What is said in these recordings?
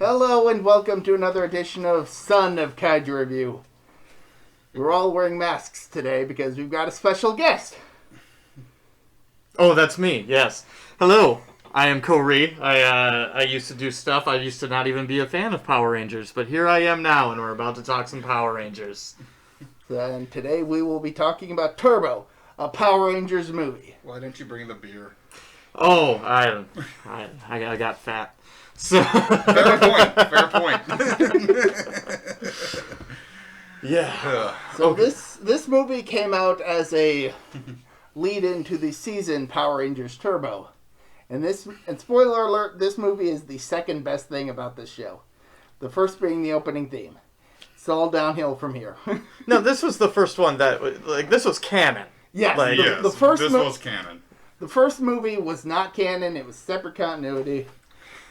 Hello and welcome to another edition of Son of Kaiju Review. We're all wearing masks today because we've got a special guest. Oh, that's me, yes. Hello, I am Koree. I used to do stuff. I used to not even be a fan of Power Rangers, but here I am now, and we're about to talk some Power Rangers. And today we will be talking about Turbo, a Power Rangers movie. Why didn't you bring the beer? Oh, I got fat. So Fair point. Yeah. So this movie came out as a lead-in to the season Power Rangers Turbo. And spoiler alert, this movie is the second best thing about this show. The first being the opening theme. It's all downhill from here. No, this was the first one that, this was canon. Yes, Yes, the first this was canon. The first movie was not canon, it was separate continuity.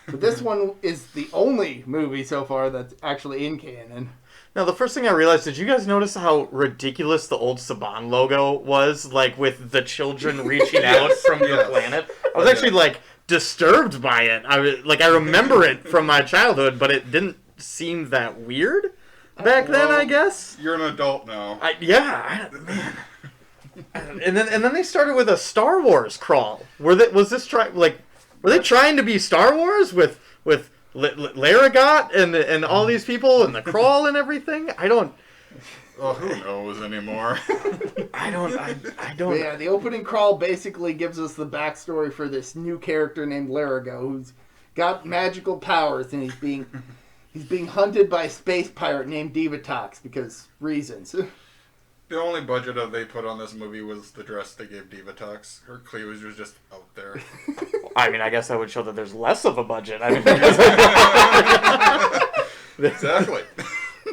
But this one is the only movie so far that's actually in canon. Now, the first thing I realized, did you guys notice how ridiculous the old Saban logo was? Like, with the children reaching out from the planet? I was actually, disturbed by it. I remember it from my childhood, but it didn't seem that weird back then, I guess. You're an adult now. Man. And then they started with a Star Wars crawl. Were they trying to be Star Wars with Laragot and all these people and the crawl and everything? I don't. Oh, who knows anymore? I don't. But yeah, the opening crawl basically gives us the backstory for this new character named Larago, who's got magical powers, and he's being hunted by a space pirate named Divatox because reasons. The only budget that they put on this movie was the dress they gave Divatox. Her cleavage was just out there. I mean, I guess that would show that there's less of a budget. I mean, Exactly.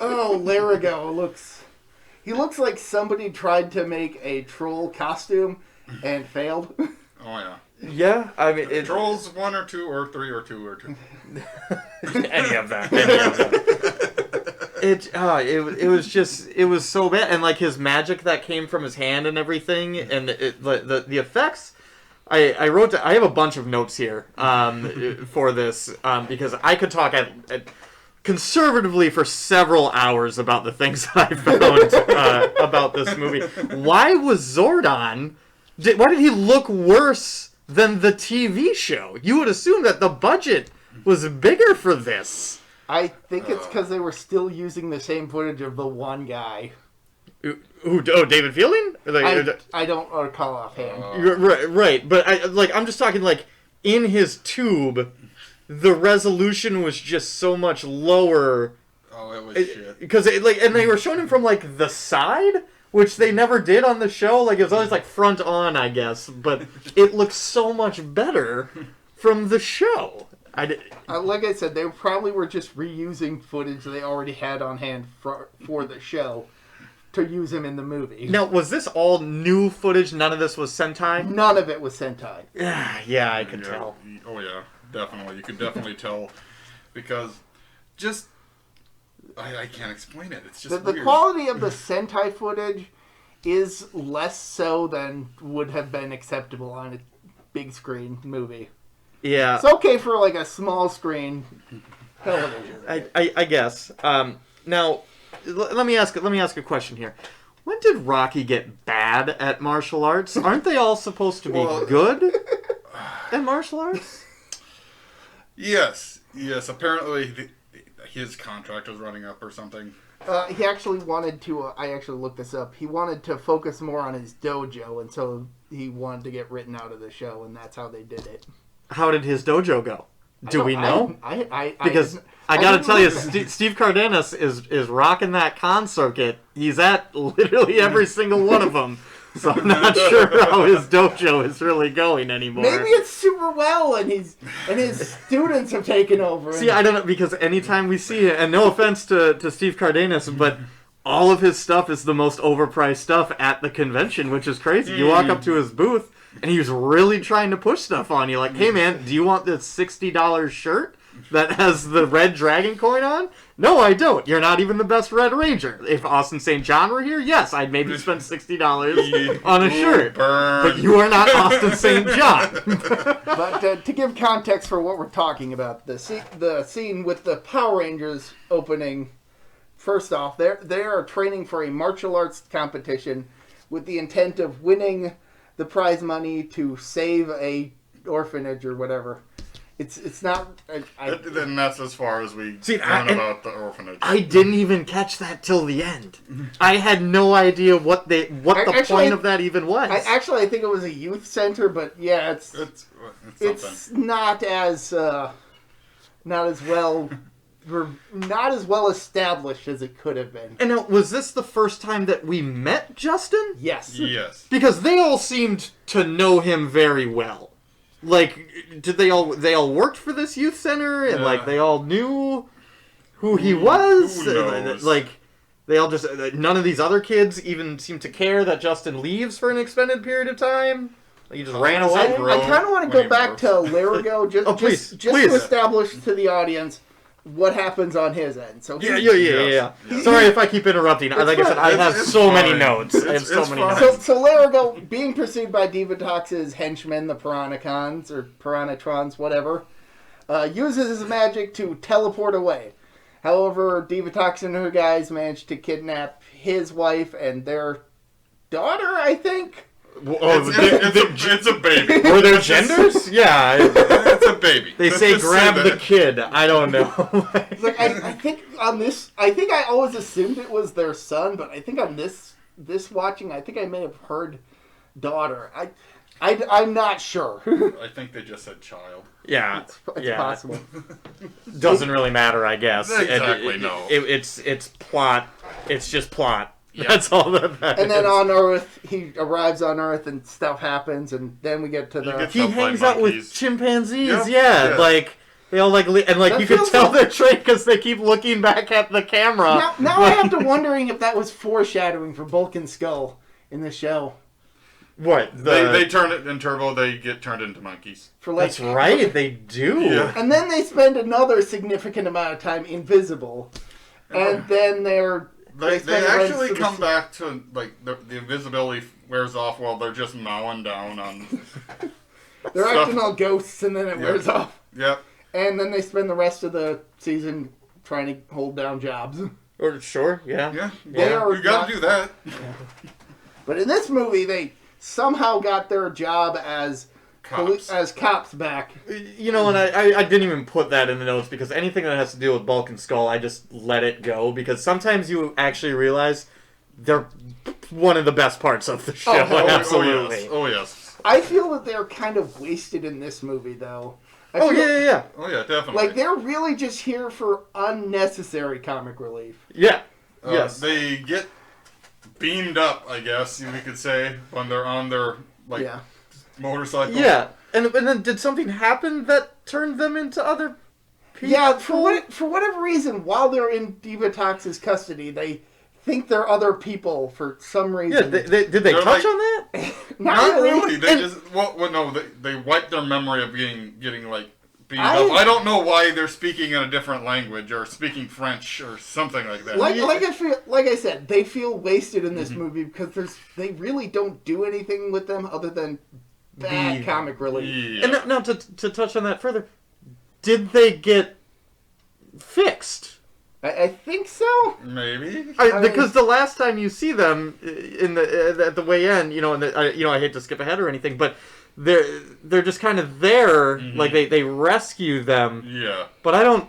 Oh, Larago looks like somebody tried to make a troll costume and failed. Oh, yeah. Yeah, I mean... Trolls 1 or 2 or 3 or 2 or 2. Any of that. It was so bad, and his magic that came from his hand and everything, and the effects. I have a bunch of notes here for this because I could talk conservatively for several hours about the things I found about this movie. Why was Zordon? Why did he look worse than the TV show? You would assume that the budget was bigger for this. I think it's because they were still using the same footage of the one guy. Who? Oh, David Fielding? I don't recall offhand. Right. But I'm just talking in his tube, the resolution was just so much lower. Oh, it was shit. Because and they were showing him from the side, which they never did on the show. It was always front on, I guess. But it looks so much better from the show. Like I said, they probably were just reusing footage they already had on hand for the show to use him in the movie. Now, was this all new footage? None of this was Sentai? None of it was Sentai. Yeah, I could tell. Oh, yeah, definitely. You could definitely tell because I can't explain it. It's just the weird. quality of the Sentai footage is less so than would have been acceptable on a big screen movie. Yeah, it's okay for a small screen television. I guess. Now, let me ask a question here. When did Rocky get bad at martial arts? Aren't they all supposed to be good at martial arts? Yes. Apparently, his contract was running up or something. He actually wanted to. I actually looked this up. He wanted to focus more on his dojo, and so he wanted to get written out of the show, and that's how they did it. How did his dojo go? Do we know? Because I got gotta tell you, Steve Cardenas is rocking that con circuit. He's at literally every single one of them. So I'm not sure how his dojo is really going anymore. Maybe it's super well, and his students have taken over. See, I don't know, because anytime we see it, and no offense to Steve Cardenas, but all of his stuff is the most overpriced stuff at the convention, which is crazy. You walk up to his booth, and he was really trying to push stuff on you. Like, hey man, do you want this $60 shirt? that has the red dragon coin on? No, I don't. You're not even the best Red Ranger. If Austin St. John were here, yes, I'd maybe spend $60 on a shirt. Burn. But you are not Austin St. John. But to give context for what we're talking about, the scene with the Power Rangers opening, first off, they are training for a martial arts competition with the intent of winning the prize money to save a orphanage or whatever. It's not. Then that's as far as we learn about the orphanage. I didn't even catch that till the end. I had no idea what the point of that even was. I think it was a youth center, but yeah, it's not as well established as it could have been. And now, was this the first time that we met Justin? Yes. Yes. Because they all seemed to know him very well. Like, did they all worked for this youth center, and like they all knew who he was? Who knows? Like, they all just none of these other kids even seem to care that Justin leaves for an extended period of time. Like, he just ran away. I kind of want to go back to Larigo just to establish to the audience what happens on his end. So yeah. Sorry if I keep interrupting. Like I said, I have so many notes. I have so many notes. So Larigo, being pursued by Divatox's henchmen, the Piranacons, or Piranatrons, whatever, uses his magic to teleport away. However, Divatox and her guys manage to kidnap his wife and their daughter, I think. It's a baby. Were there genders? Yeah. It's a baby. They say grab the kid. I don't know. Like, I think on this, I always assumed it was their son, but I think on this watching, I think I may have heard daughter. I'm not sure. I think they just said child. Yeah. It's possible. Doesn't really matter, I guess. Exactly, no. It's plot. It's just plot. Yep. That's all that matters. And then on Earth, he arrives on Earth and stuff happens, and then we get to he hangs out with chimpanzees. Yep. Yeah, like they all like and like that you can tell they're trained because they keep looking back at the camera. Now I have to wondering if that was foreshadowing for Bulk and Skull in the show. What they turn it in Turbo? They get turned into monkeys. That's right, they do. Yeah. And then they spend another significant amount of time invisible, and then They actually come back to, like, the invisibility wears off while they're just mowing down on They're acting all ghosts, and then it wears off. Yep. And then they spend the rest of the season trying to hold down jobs. Or sure, yeah. Yeah. You gotta do that. Yeah. But in this movie, they somehow got their job as cops back. You know, and I didn't even put that in the notes because anything that has to do with Bulk and Skull, I just let it go because sometimes you actually realize they're one of the best parts of the show. Absolutely. Oh, yes. I feel that they're kind of wasted in this movie, though. Yeah. Oh, yeah, definitely. Like, they're really just here for unnecessary comic relief. Yeah. Yes. They get beamed up, I guess we could say, when they're on their, motorcycle. Yeah, and then did something happen that turned them into other people? Yeah, for whatever reason, while they're in Divatox's custody, they think they're other people for some reason. Yeah, did they touch on that? Not really. They wipe their memory of getting like beamed up. I don't know why they're speaking in a different language or speaking French or something like that. Like I said, they feel wasted in this movie because they really don't do anything with them other than bad comic relief. Yeah. And now to touch on that further, did they get fixed? I think so. Maybe because the last time you see them at the way in, I hate to skip ahead or anything, but they're just kind of there, like they rescue them. Yeah. But I don't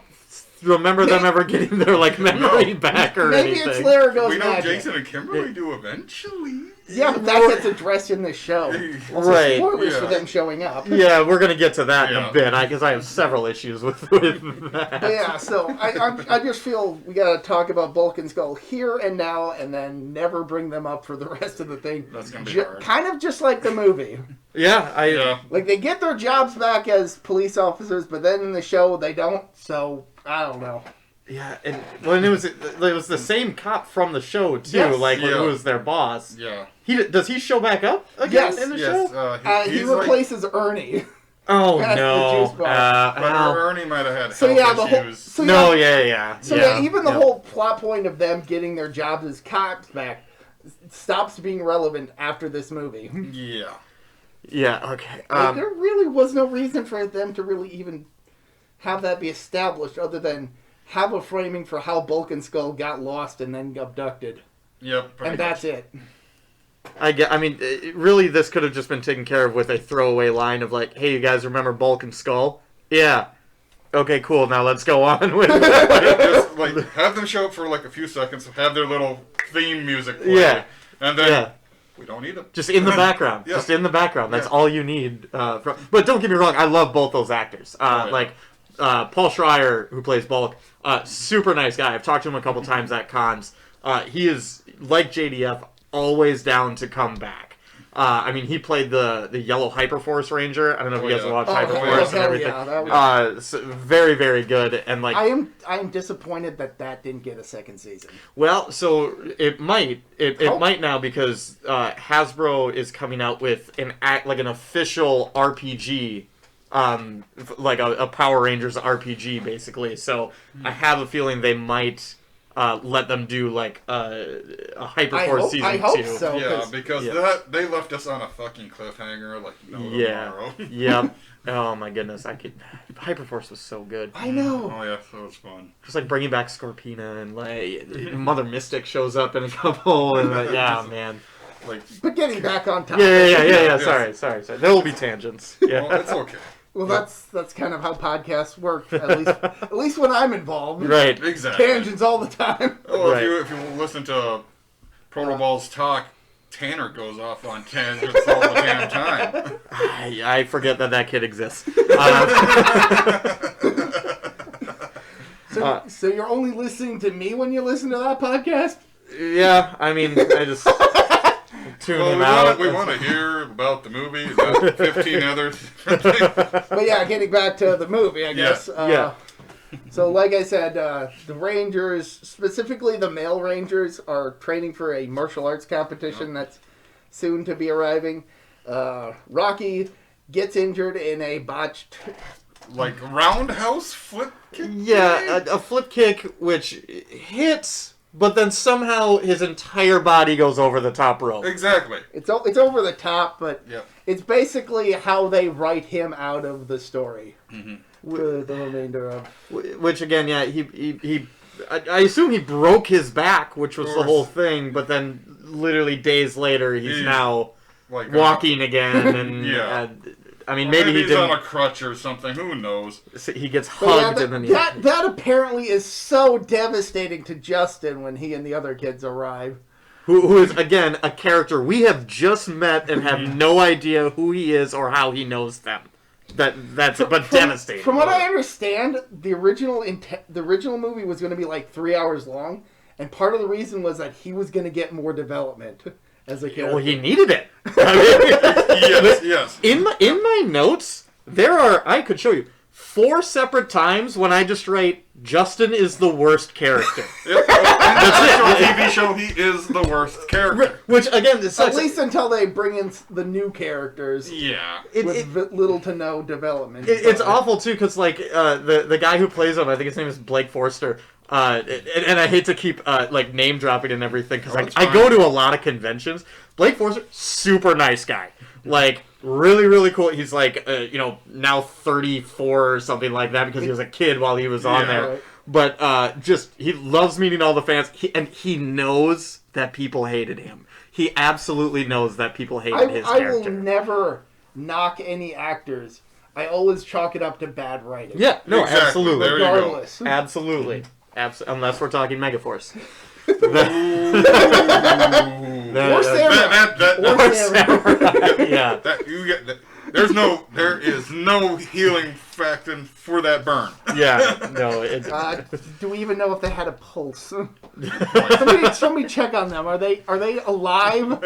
remember them ever getting their memory back or anything. Maybe it's Larigo's We know magic. Jason and Kimberly do eventually. Yeah, but that gets addressed in the show. Right. Spoilers for them showing up. Yeah, we're going to get to that in a bit, because I have several issues with that. But yeah, so I just feel we got to talk about Bulk and Skull here and now, and then never bring them up for the rest of the thing. That's going to be hard. Kind of just like the movie. Yeah, Like, they get their jobs back as police officers, but then in the show they don't, so I don't know. Yeah, and when it was the same cop from the show too, who was their boss. Yeah. Does he show back up again in the show? He replaces Ernie. Oh That's the no! juice bar. But Ernie might have had So health yeah, the whole issues. so No, yeah, yeah. even the whole plot point of them getting their jobs as cops back stops being relevant after this movie. Yeah. Yeah. Okay. Like, there really was no reason for them to really even have that be established, other than have a framing for how Bulk and Skull got lost and then abducted, Yep. and that's it. I mean, really, this could have just been taken care of with a throwaway line of like, "Hey, you guys remember Bulk and Skull? Yeah. Okay, cool. Now let's go on with Just like have them show up for like a few seconds, have their little theme music play, Yeah. and then Yeah. we don't need them. Just in the background. Yeah. Just in the background. That's Yeah. all you need. But don't get me wrong, I love both those actors. Yeah. Like Paul Schreier, who plays Bulk, super nice guy. I've talked to him a couple times at cons. He is, like JDF, always down to come back. I mean, he played the Yellow Hyperforce Ranger. I don't know if you guys watched Hyperforce and everything. Yeah, so very, very good. And like, I am disappointed that didn't get a second season. well, so it might now because Hasbro is coming out with an official RPG, like a Power Rangers RPG basically. So I have a feeling they might let them do like a Hyperforce season 2. I hope so. Yeah, because that they left us on a fucking cliffhanger like no tomorrow. Yep. Oh my goodness, Hyperforce was so good. I know. Oh yeah, so it's fun. Just like bringing back Scorpina and like Mother Mystic shows up in a couple and yeah, man. Like, But getting back on topic. Yeah. Sorry. There will be tangents. Yeah. well, it's okay. Well, that's kind of how podcasts work. At least when I'm involved. Right. Exactly. Tangents all the time. Oh, Right. if you listen to Protoballs talk, Tanner goes off on tangents all the damn time. I forget that kid exists. So you're only listening to me when you listen to that podcast? Yeah, I mean, I just tune Well, him out. we want to hear about the movie, about 15 others. But yeah, getting back to the movie, I guess. Yeah. So like I said, the Rangers, specifically the male Rangers, are training for a martial arts competition that's soon to be arriving. Rocky gets injured in a botched... Like roundhouse flip kick? Yeah, a flip kick which hits, but then somehow his entire body goes over the top rope. Exactly. It's over the top, but Yep. it's basically how they write him out of the story. Mm-hmm. For the remainder of... Which again, yeah, I assume he broke his back, which was the whole thing, but then literally days later he's now like walking again, and Yeah. I mean, maybe he he's didn't. on a crutch or something. Who knows? He gets But yeah, hugged, and then that apparently is so devastating to Justin when he and the other kids arrive. who is again a character we have just met and have no idea who he is or how he knows them. But devastating. From what I understand, the original movie was going to be like 3 hours long, and part of the reason was that he was going to get more development as a character. Well, he needed it. I mean, Yes. In my notes, I could show you 4 separate times when I just write Justin is the worst character. Yep. On the TV show, he is the worst character. Which again, At least until they bring in the new characters. Yeah. With little to no development. It's awful too, because like the guy who plays him, I think his name is Blake Forster. And I hate to keep like name dropping and everything because I go to a lot of conventions. Blake Forster, super nice guy, like really really cool. He's like now 34 or something like that because he was a kid while he was on there. Right. But just he loves meeting all the fans, and he knows that people hated him. He absolutely knows that people hated his character. I will never knock any actors. I always chalk it up to bad writing. Yeah, no, Exactly. absolutely. There you go. Regardless. Absolutely. Unless we're talking Megaforce. Or Samurai. Yeah. There is no healing factor for that burn. Yeah. No. Do we even know if they had a pulse? somebody check on them. Are they alive?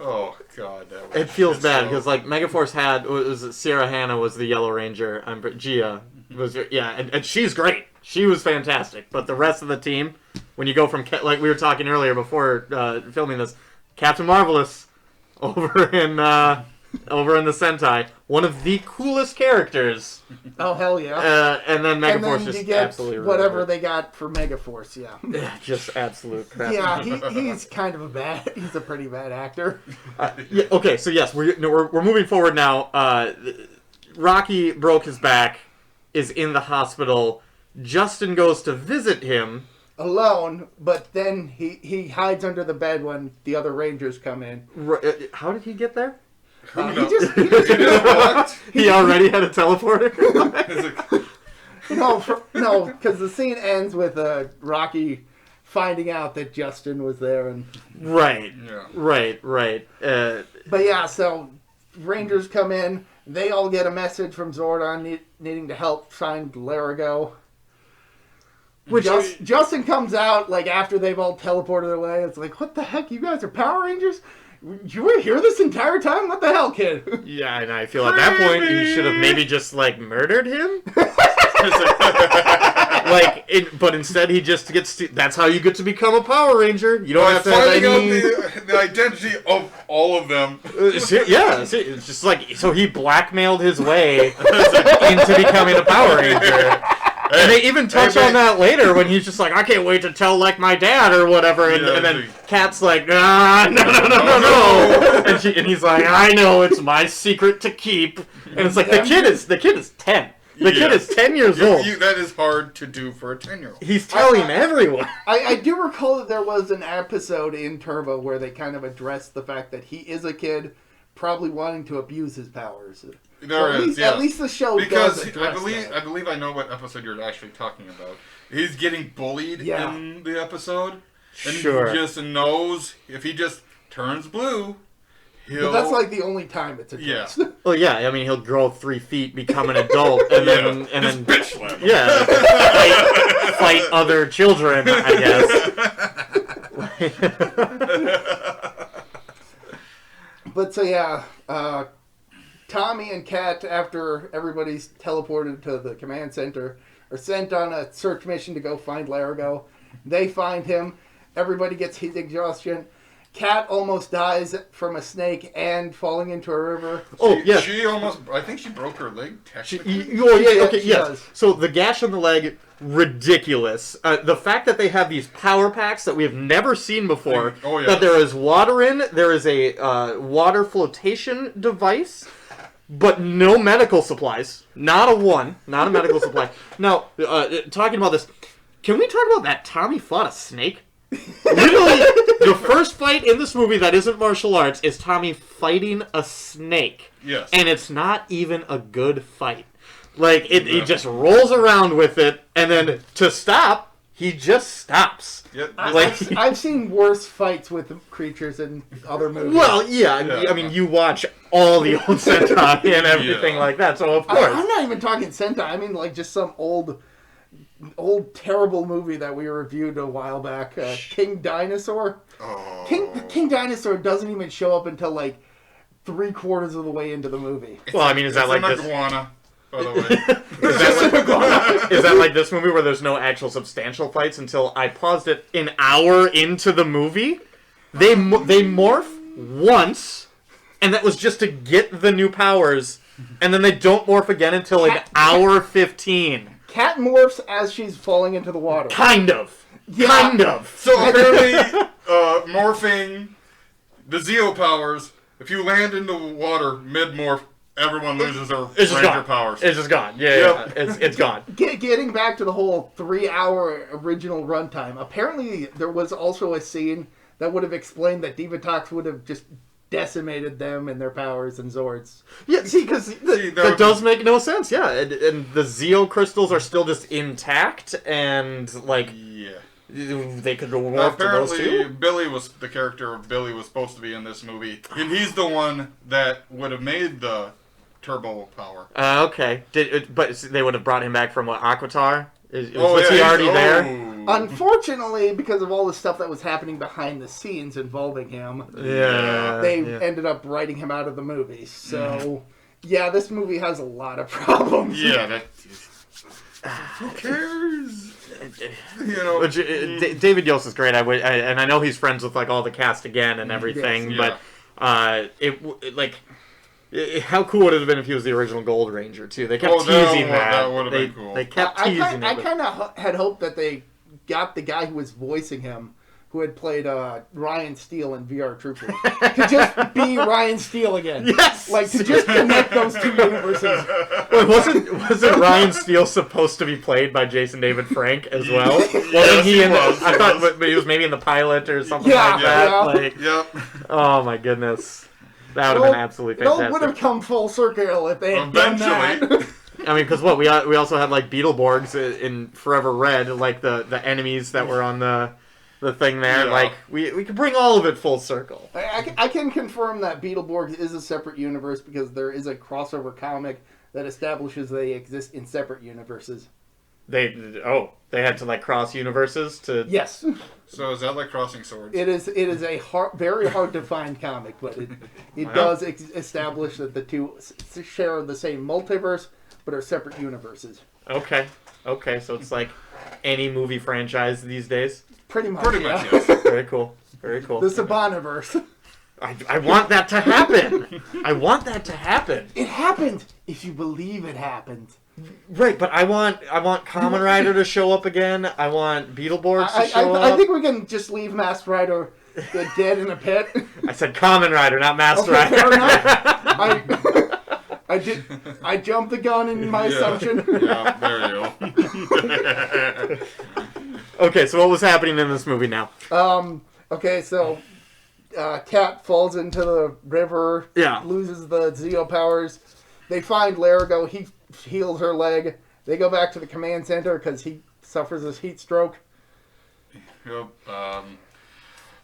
Oh God, it feels bad because like Megaforce was Sierra Hanna was the Yellow Ranger. Gia was and she's great. She was fantastic. But the rest of the team, when you go from like we were talking earlier before filming this, Captain Marvelous over in over in the Sentai. One of the coolest characters. Oh, hell yeah. And then Megaforce and then just you get absolutely whatever they got for Megaforce, yeah. just absolute crap. Yeah, he's kind of he's a pretty bad actor. Yeah, okay, so yes, we're moving forward now. Rocky broke his back, is in the hospital. Justin goes to visit him. Alone, but then he hides under the bed when the other Rangers come in. How did he get there? He walked. He already had a teleporter? No, because the scene ends with Rocky finding out that Justin was there. Right. Yeah. Right. But yeah, so Rangers come in. They all get a message from Zordon needing to help find Larigo. Justin comes out like after they've all teleported away. It's like, what the heck? You guys are Power Rangers? You were here this entire time? What the hell, kid? Yeah, and I feel at that point you should have maybe just like murdered him. But instead he just gets to. That's how you get to become a Power Ranger. You don't have to finding have any... out the identity of all of them. It's just like so he blackmailed his way into becoming a Power Ranger. And they even touch on that later when he's just like, I can't wait to tell like my dad or whatever, and then Kat's like, no. and he's like, I know, it's my secret to keep. And it's like the kid is 10. The kid is 10 years old. That is hard to do for a 10-year-old. He's telling everyone. I do recall that there was an episode in Turbo where they kind of addressed the fact that he is a kid, probably wanting to abuse his powers. At least the show does address that. I believe I know what episode you're actually talking about. He's getting bullied in the episode, and he just knows if he just turns blue, but that's like the only time it's addressed. Yeah. Well, yeah. I mean, he'll grow 3 feet, become an adult, and then bitch slap. Yeah, fight other children, I guess. But so yeah. Tommy and Kat, after everybody's teleported to the command center, are sent on a search mission to go find Larigo. They find him. Everybody gets heat exhaustion. Kat almost dies from a snake and falling into a river. She almost... I think she broke her leg, technically. Yes. So the gash on the leg, ridiculous. The fact that they have these power packs that we have never seen before. That there is water in. There is a water flotation device. But no medical supplies. Not a medical supply. Now, talking about this, can we talk about that Tommy fought a snake? Literally, the first fight in this movie that isn't martial arts is Tommy fighting a snake. Yes. And it's not even a good fight. Like, he just rolls around with it, and then to stop, he just stops. Yep. I've seen worse fights with creatures in other movies. Well, yeah. I mean, you watch all the old Sentai and everything like that, so of course. I'm not even talking Sentai. I mean, like, just some old terrible movie that we reviewed a while back. King Dinosaur. Oh. King Dinosaur doesn't even show up until, like, 3/4 of the way into the movie. Well, I mean, is that like this... iguana, by the way. Is that like this movie where there's no actual substantial fights until I paused it an hour into the movie? They morph once, and that was just to get the new powers, and then they don't morph again until like hour 15. Cat morphs as she's falling into the water. Kind of. So apparently, morphing the Zeo powers, if you land in the water mid-morph, everyone loses their ranger powers. It's just gone. Yeah. It's gone. Getting back to the whole 3-hour original runtime, apparently there was also a scene that would have explained that Divatox would have just decimated them and their powers and Zords. Yeah, see, because that does make no sense, yeah. And the Zeo crystals are still just intact, and, like... Yeah. They could morph to those two? Apparently, the character of Billy was supposed to be in this movie, and he's the one that would have made the turbo power. Okay. But they would have brought him back from what, Aquatar? Was he already there? Unfortunately, because of all the stuff that was happening behind the scenes involving him, they ended up writing him out of the movie. So, yeah, this movie has a lot of problems. Yeah, who cares? David Yost is great. And I know he's friends with like all the cast again and everything. Yes, but How cool would it have been if he was the original Gold Ranger, too? They kept teasing that. That would have been cool. They kept teasing it. I kind of had hoped that they got the guy who was voicing him, who had played Ryan Steele in VR Troopers, to just be Ryan Steele again. Yes! Like, to just connect those two universes. Wait, wasn't Ryan Steele supposed to be played by Jason David Frank as well? Wasn't he in was. I thought he was maybe in the pilot or something like that. Yeah. Like, Yep. oh my goodness. That would have been absolutely fantastic. It would have come full circle if they had done that. I mean, because we also had like Beetleborgs in Forever Red, like the enemies that were on the thing there. Yeah. Like we could bring all of it full circle. I can confirm that Beetleborgs is a separate universe because there is a crossover comic that establishes they exist in separate universes. They had to like cross universes to. Yes. So is that like crossing swords? It is a very hard to find comic, but it does establish that the two share the same multiverse, but are separate universes. Okay, so it's like any movie franchise these days. Pretty much, yes. Very cool. Very cool. The Sabaniverse. I want that to happen. I want that to happen. It happened if you believe it happened. Right, but I want Kamen Rider to show up again. I want Beetleborgs to show up. I think we can just leave Masked Rider dead in a pit. I said Kamen Rider, not Masked Rider. Fair enough. I jumped the gun in my assumption. Yeah, there you go. Okay, so what was happening in this movie now? Okay, so Cat falls into the river. Yeah. Loses the Zeo powers. They find Larigo. He heals her leg. They go back to the command center because he suffers a heat stroke. Yep.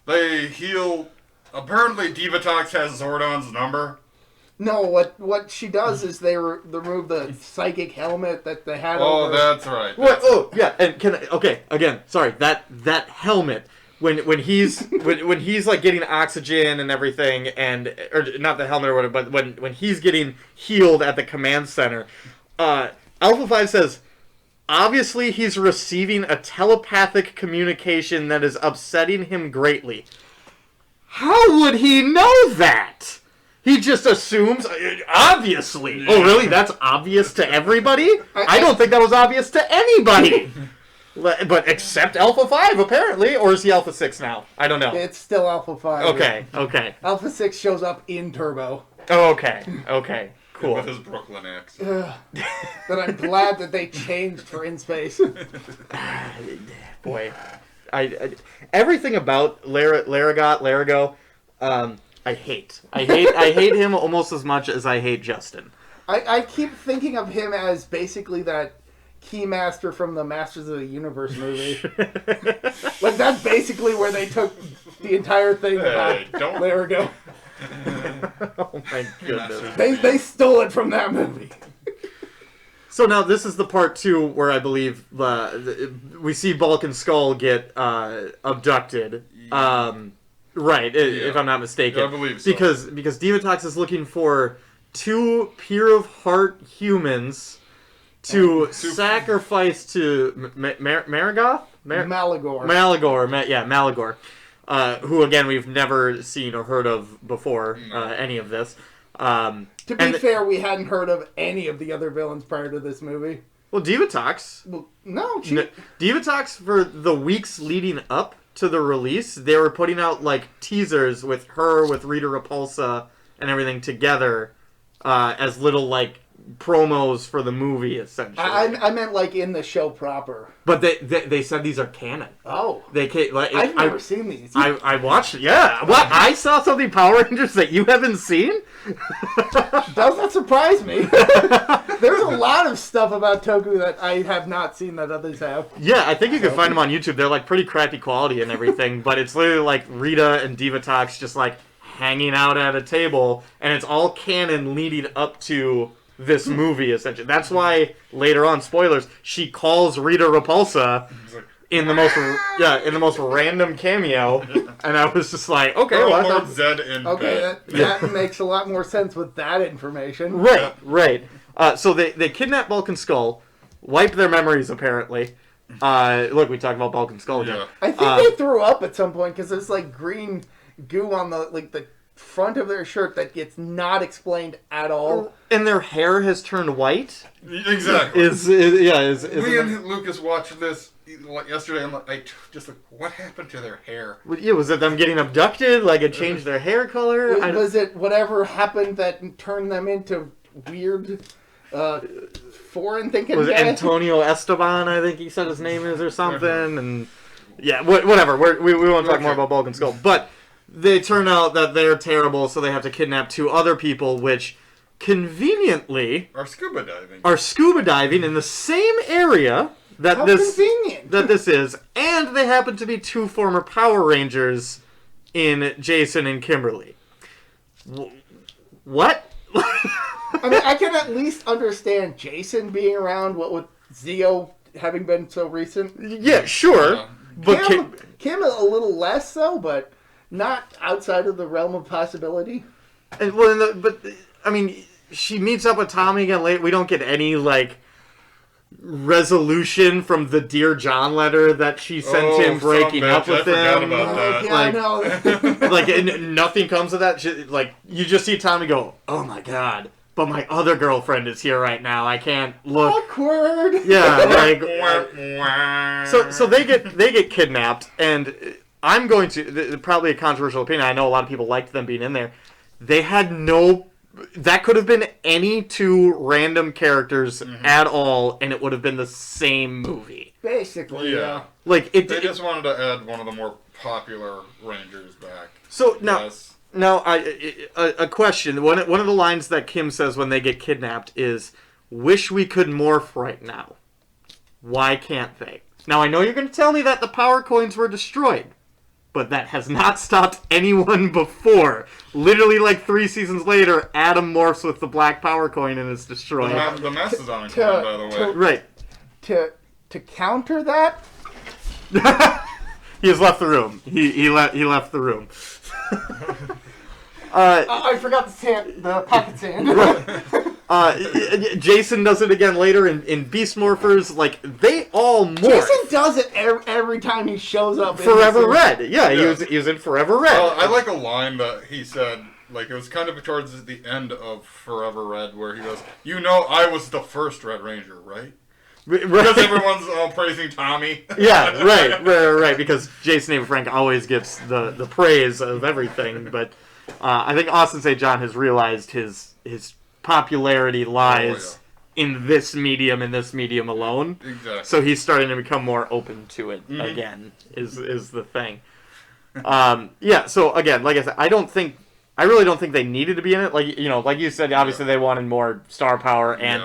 They heal. Apparently, Divatox has Zordon's number. No, what she does is they remove the psychic helmet that they had. Oh, over. that's right. What? Oh, yeah. And again, sorry. That helmet when he's like getting oxygen and everything, or not the helmet or whatever, but when he's getting healed at the command center, Alpha 5 says, obviously he's receiving a telepathic communication that is upsetting him greatly. How would he know that? He just assumes, obviously. Oh, really? That's obvious to everybody? I don't think that was obvious to anybody. But except Alpha 5, apparently. Or is he Alpha 6 now? I don't know. It's still Alpha 5. Okay. Alpha 6 shows up in Turbo. Oh, okay. Cool. With his Brooklyn accent. But I'm glad that they changed for In Space. Boy. I everything about Larigo, I hate. I hate him almost as much as I hate Justin. I keep thinking of him as basically that Keymaster from the Masters of the Universe movie. Like, that's basically where they took the entire thing about Larigo. Oh my goodness. They stole it from that movie. So now this is the part 2 where I believe we see Bulk and Skull get abducted. Right, if I'm not mistaken. Yeah, I believe so. Because Divatox is looking for 2 pure of heart humans to sacrifice to Marigoth? Malagor. Malagor. Who, again, we've never seen or heard of before, any of this. To be fair, we hadn't heard of any of the other villains prior to this movie. Well, Divatox. Well, no, Divatox, for the weeks leading up to the release, they were putting out, like, teasers with her, with Rita Repulsa, and everything together as little, like, promos for the movie, essentially. I meant, like, in the show proper. But they said these are canon. Oh. I've never seen these. I watched it. Yeah. What? I saw something Power Rangers that you haven't seen? Doesn't surprise me. There's a lot of stuff about Toku that I have not seen that others have. Yeah, I think you can find them on YouTube. They're, like, pretty crappy quality and everything, but it's literally, like, Rita and Divatox just, like, hanging out at a table, and it's all canon leading up to this movie, essentially. That's why later on, spoilers, she calls Rita Repulsa in the most random cameo, and I was just like, okay, well, that makes a lot more sense with that information. Right. So they kidnap Bulk and Skull, wipe their memories apparently. Look, we talked about Bulk and Skull again. I think they threw up at some point because there's like green goo on the front of their shirt that gets not explained at all. And their hair has turned white. Exactly. Me and Lucas watched this yesterday. I'm like, what happened to their hair? Yeah, was it them getting abducted? Like it changed their hair color? Was it whatever happened that turned them into weird, foreign thinking? Was it Antonio Esteban? I think he said his name is or something. And yeah, whatever. We won't talk more about Bulk and Skull, but. They turn out that they're terrible, so they have to kidnap 2 other people, which conveniently are scuba diving in the same area that this is, and they happen to be 2 former Power Rangers in Jason and Kimberly. What? I mean, I can at least understand Jason being around. What with Zeo having been so recent? Yeah, sure. Yeah. But Kim a little less so, but. Not outside of the realm of possibility. But I mean, she meets up with Tommy again later. We don't get any resolution from the Dear John letter that she sent him breaking up with him. I forgot about that. Yeah, I know. Nothing comes of that. You just see Tommy go, "Oh my god." But my other girlfriend is here right now. I can't look. Awkward. Yeah, so they get kidnapped, and I'm going to probably a controversial opinion. I know a lot of people liked them being in there. They had no. That could have been any 2 random characters at all, and it would have been the same movie. Basically, yeah. They just wanted to add one of the more popular Rangers back. So now, a question. One of the lines that Kim says when they get kidnapped is, "Wish we could morph right now." Why can't they? Now, I know you're going to tell me that the power coins were destroyed. But that has not stopped anyone before. Literally, 3 seasons later, Adam morphs with the black power coin and is destroyed. The mess is on coin, by the way. Right. To counter that, he has left the room. He left the room. I forgot the pocket sand. Jason does it again later in Beast Morphers. They all morph. Jason does it every time he shows up. Forever Red. Yeah, he was in Forever Red. I like a line that he said. It was kind of towards the end of Forever Red, where he goes, I was the first Red Ranger, right? Because everyone's all praising Tommy. Yeah, right. Because Jason David Frank always gets the praise of everything. But I think Austin St. John has realized his popularity lies in this medium alone. Exactly. So he's starting to become more open to it again. Is the thing. So again, like I said, I really don't think they needed to be in it. Like you said, obviously they wanted more star power, and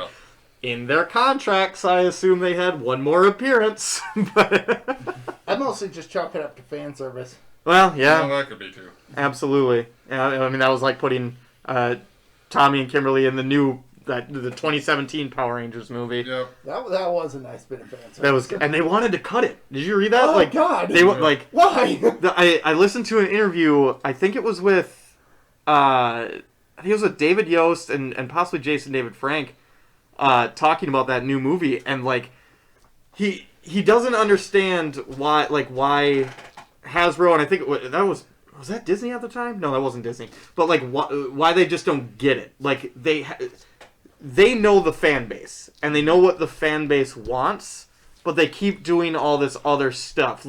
in their contracts, I assume they had one more appearance. I mostly just chalk it up to fan service. Well, yeah. Well, that could be too. Absolutely. Yeah, I mean, that was like putting Tommy and Kimberly in the 2017 Power Rangers movie. Yep. That was a nice bit of fan service. That was good. And they wanted to cut it. Did you read that? Oh, God. They why? I listened to an interview. I think it was with David Yost and possibly Jason David Frank talking about that new movie, and he doesn't understand why Hasbro, and I think that was that Disney at the time? No, that wasn't Disney. But why they just don't get it? They know the fan base, and they know what the fan base wants, but they keep doing all this other stuff.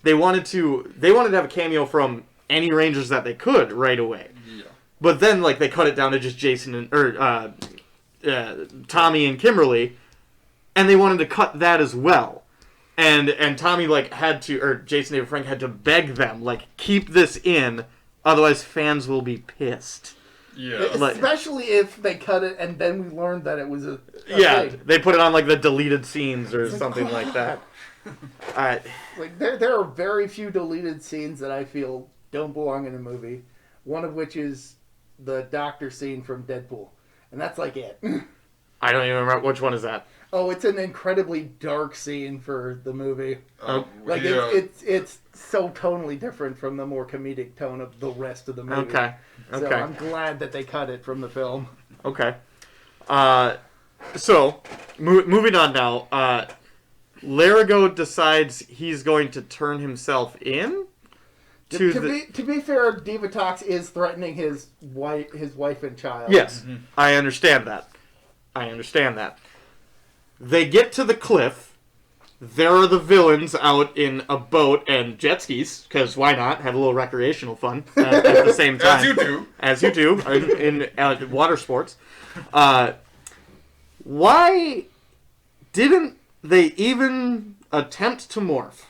They wanted to have a cameo from any Rangers that they could right away. Yeah. But then they cut it down to just Jason Tommy and Kimberly, and they wanted to cut that as well. And Tommy had to, or Jason David Frank had to beg them, keep this in, otherwise fans will be pissed. Yeah. Especially if they cut it and then we learned that it was a thing. They put it on the deleted scenes or something like that. There are very few deleted scenes that I feel don't belong in a movie. One of which is the doctor scene from Deadpool. And that's it. I don't even remember. Which one is that? Oh, it's an incredibly dark scene for the movie. It's so tonally different from the more comedic tone of the rest of the movie. Okay. So I'm glad that they cut it from the film. Okay. So, moving on now. Larigo decides he's going to turn himself in To be fair, Divatox is threatening his wife and child. Yes, I understand that. They get to the cliff. There are the villains out in a boat and jet skis, because why not? Have a little recreational fun at the same time. As you do in water sports. Why didn't they even attempt to morph?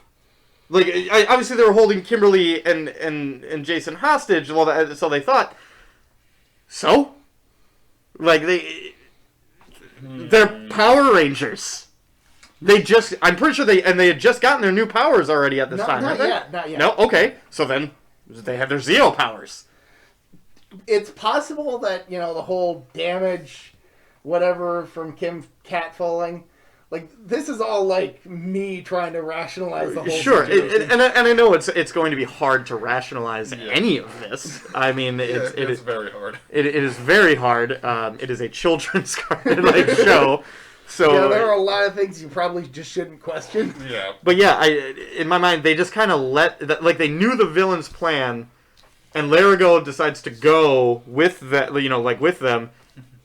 Like, obviously they were holding Kimberly and Jason hostage, so they thought. So? Like, they're Power Rangers. I'm pretty sure they had just gotten their new powers already at this time, not right? yet, not yet. No? Okay. So then, they have their Zeo powers. It's possible that, the whole damage, whatever, from Kim catfalling, like, this is all, like, me trying to rationalize the whole situation. And I know it's going to be hard to rationalize any of this. I mean, it's very hard. It is very hard. It is a children's show. So there are a lot of things you probably just shouldn't question. Yeah. But yeah, in my mind, they just kind of they knew the villain's plan, and Larigo decides to go with that, with them,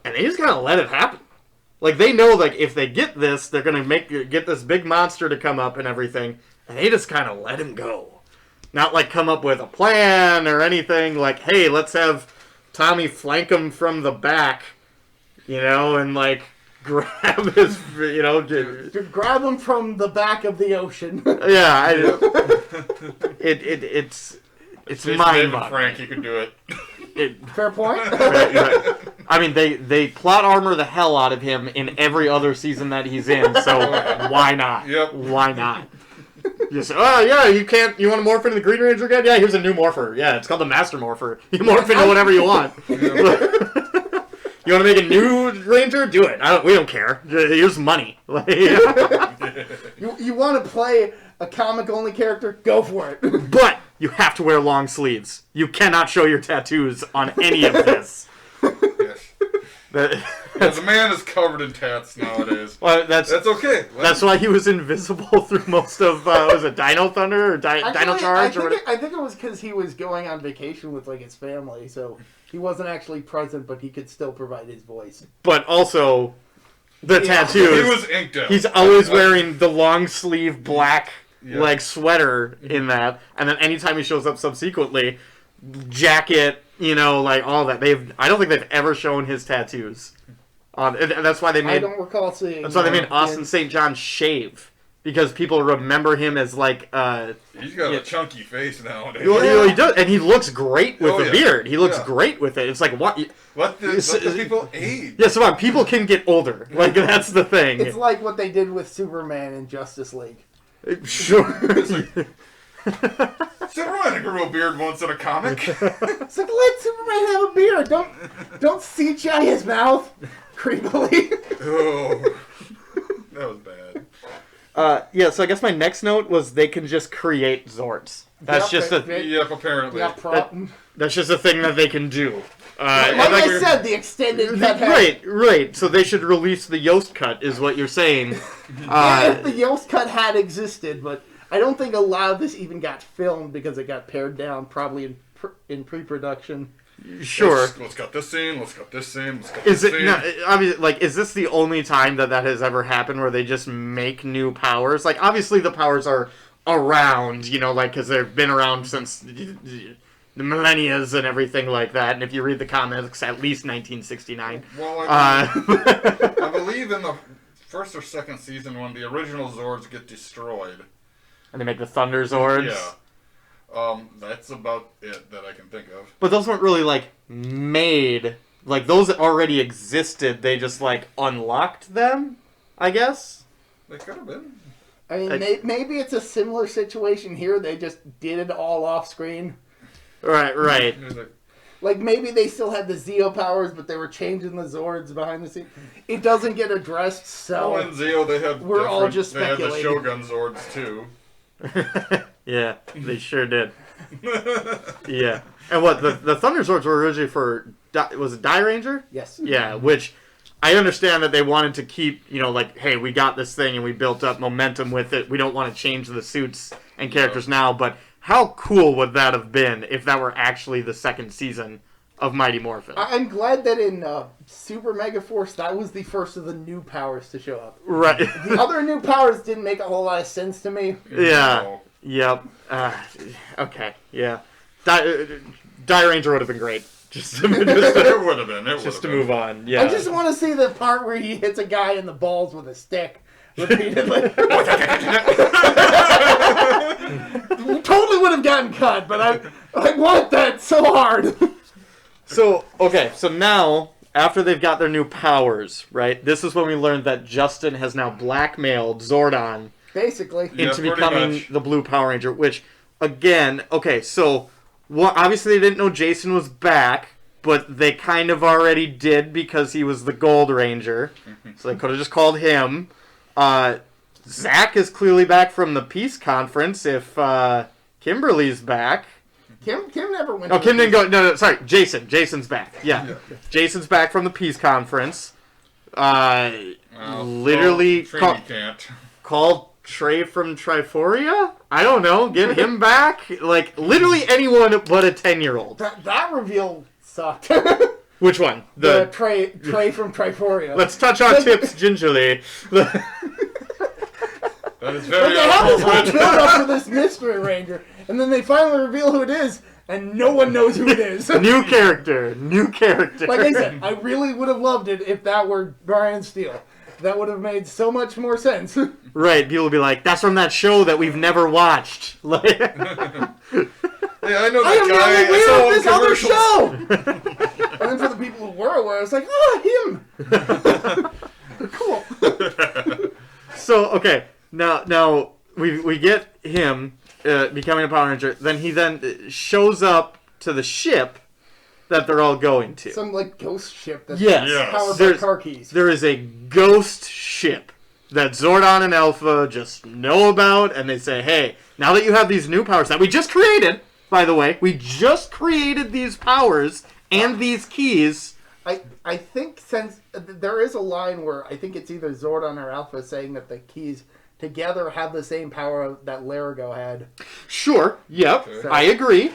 and they just kind of let it happen. Like, they know, like, if they get this, they're gonna get this big monster to come up and everything, and they just kind of let him go. Not, like, come up with a plan or anything, like, hey, let's have Tommy flank him from the back, and, like, grab his, grab him from the back of the ocean. Yeah, it's mind-boggling. Frank, you can do it. Fair point. Right. I mean, they plot armor the hell out of him in every other season that he's in, so why not? Yep. Why not? Just, you want to morph into the Green Ranger again? Yeah, here's a new morpher. Yeah, it's called the Master Morpher. You morph into whatever you want. You want to make a new Ranger? Do it. We don't care. Here's money. You want to play a comic-only character? Go for it. But you have to wear long sleeves. You cannot show your tattoos on any of this. Yes. The man is covered in tats nowadays. Well, that's okay. That's why he was invisible through most of, was it Dino Thunder or Dino Charge? I think it was because he was going on vacation with, like, his family, so he wasn't actually present, but he could still provide his voice. But also, the tattoos. He was inked out. He's always wearing the long sleeve black, sweater in that, and then anytime he shows up subsequently, jacket, like all that. I don't think they've ever shown his tattoos. That's why they made. I don't recall seeing. That's why they made Austin St. John shave, because people remember him as like. He's got a chunky face nowadays. He does, and he looks great with the beard. He looks great with it. It's like what? Let the people age. Yeah, so people can get older. Like, that's the thing. It's like what they did with Superman in Justice League. Sure. Superman grew a beard once in a comic. It's like, let Superman have a beard. Don't CGI his mouth creepily. Oh, that was bad. So I guess my next note was they can just create Zords. That's apparently. That's just a thing that they can do. Like I said, the extended cut. Right. So they should release the Yost cut, is what you're saying. If the Yost cut had existed, but I don't think a lot of this even got filmed because it got pared down, probably in pre-production. Sure. Let's cut this scene. Let's cut this scene. Is this the only time that has ever happened where they just make new powers? Like, obviously the powers are around, because they've been around since the millennias and everything like that. And if you read the comics, at least 1969. Well, I believe in the first or second season when the original Zords get destroyed. And they make the Thunder Zords. Yeah. That's about it that I can think of. But those weren't really, made. Like, those already existed. They just, unlocked them, I guess? They could have been. I mean, maybe it's a similar situation here. They just did it all off-screen. Right. Like, maybe they still had the Zeo powers, but they were changing the Zords behind the scenes. It doesn't get addressed, so... Well, in Zeo, they had we're all just speculating. They had the Shogun Zords, too. Yeah, they sure did. Yeah. And what, the Thunder Zords were originally for... Was it Die Ranger? Yes. Yeah, which... I understand that they wanted to keep, hey, we got this thing and we built up momentum with it. We don't want to change the suits and characters now, but How cool would that have been if that were actually the second season of Mighty Morphin? I'm glad that in Super Mega Force, that was the first of the new powers to show up. Right. The other new powers didn't make a whole lot of sense to me. Yeah. No. Yep. Okay. Yeah. Die Ranger would have been great. Just to, It would have been. just to move on. Yeah. I just want to see the part where he hits a guy in the balls with a stick repeatedly. Totally would have gotten cut, but I want that so hard. So now, after they've got their new powers, right, this is when we learned that Justin has now blackmailed Zordon Basically. into pretty becoming much. the Blue Power Ranger, which, again, so obviously they didn't know Jason was back, but they kind of already did because he was the Gold Ranger, so they could have just called him. Zach is clearly back from the peace conference if Kimberly's back. Kim never went. Oh, Kim didn't go. No, sorry. Jason's back. Yeah. Jason's back from the peace conference. Literally called Trey from Triforia? I don't know. Get him back? Like, literally anyone but a 10-year-old. That reveal sucked. Which one? The Trey from Triforia. Let's touch on tips gingerly. That is very They have this whole appropriate. build up for this mystery ranger, and then they finally reveal who it is, and no one knows who it is. New character. Like I said, I really would have loved it if that were Brian Steele. That would have made so much more sense. Right, people would be like, that's from that show that we've never watched. Like, Yeah, I know I that am guy. now aware I of saw this him other commercials. show! And then for the people who were aware, I was like, oh, him! Cool. so, okay, now we get him becoming a Power Ranger. Then he shows up to the ship that they're all going to. Some, like, ghost ship that's Yes. powered by car keys. There is a ghost ship that Zordon and Alpha just know about, and they say, hey, now that you have these new powers that we just created, by the way, we just created these powers and these keys. I think since there is a line where I think it's either Zordon or Alpha saying that the keys together have the same power that Larigo had. Sure, yep, Okay. I agree.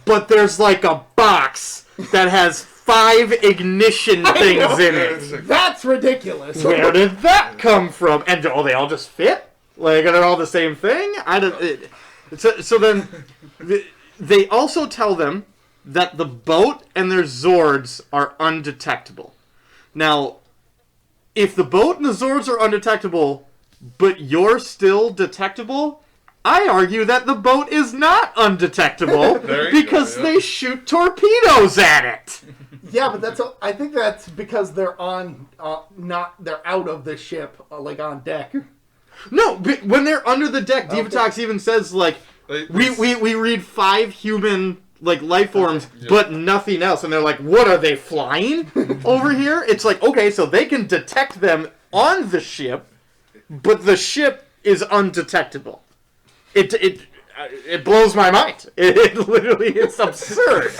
But there's like a box that has 5 ignition things in it. That's ridiculous. Where did that come from? And they all just fit? Like, are they all the same thing? So then, they also tell them that the boat and their Zords are undetectable. Now, if the boat and the Zords are undetectable, but you're still detectable, I argue that the boat is not undetectable because they shoot torpedoes at it. Yeah, but I think that's because they're they're out of the ship, like on deck. No, but when they're under the deck, Divatox even says, like, we read 5 human, like, life forms, but nothing else. And they're like, what, are they flying over here? It's like, okay, so they can detect them on the ship, but the ship is undetectable. It blows my mind. It literally, it's absurd.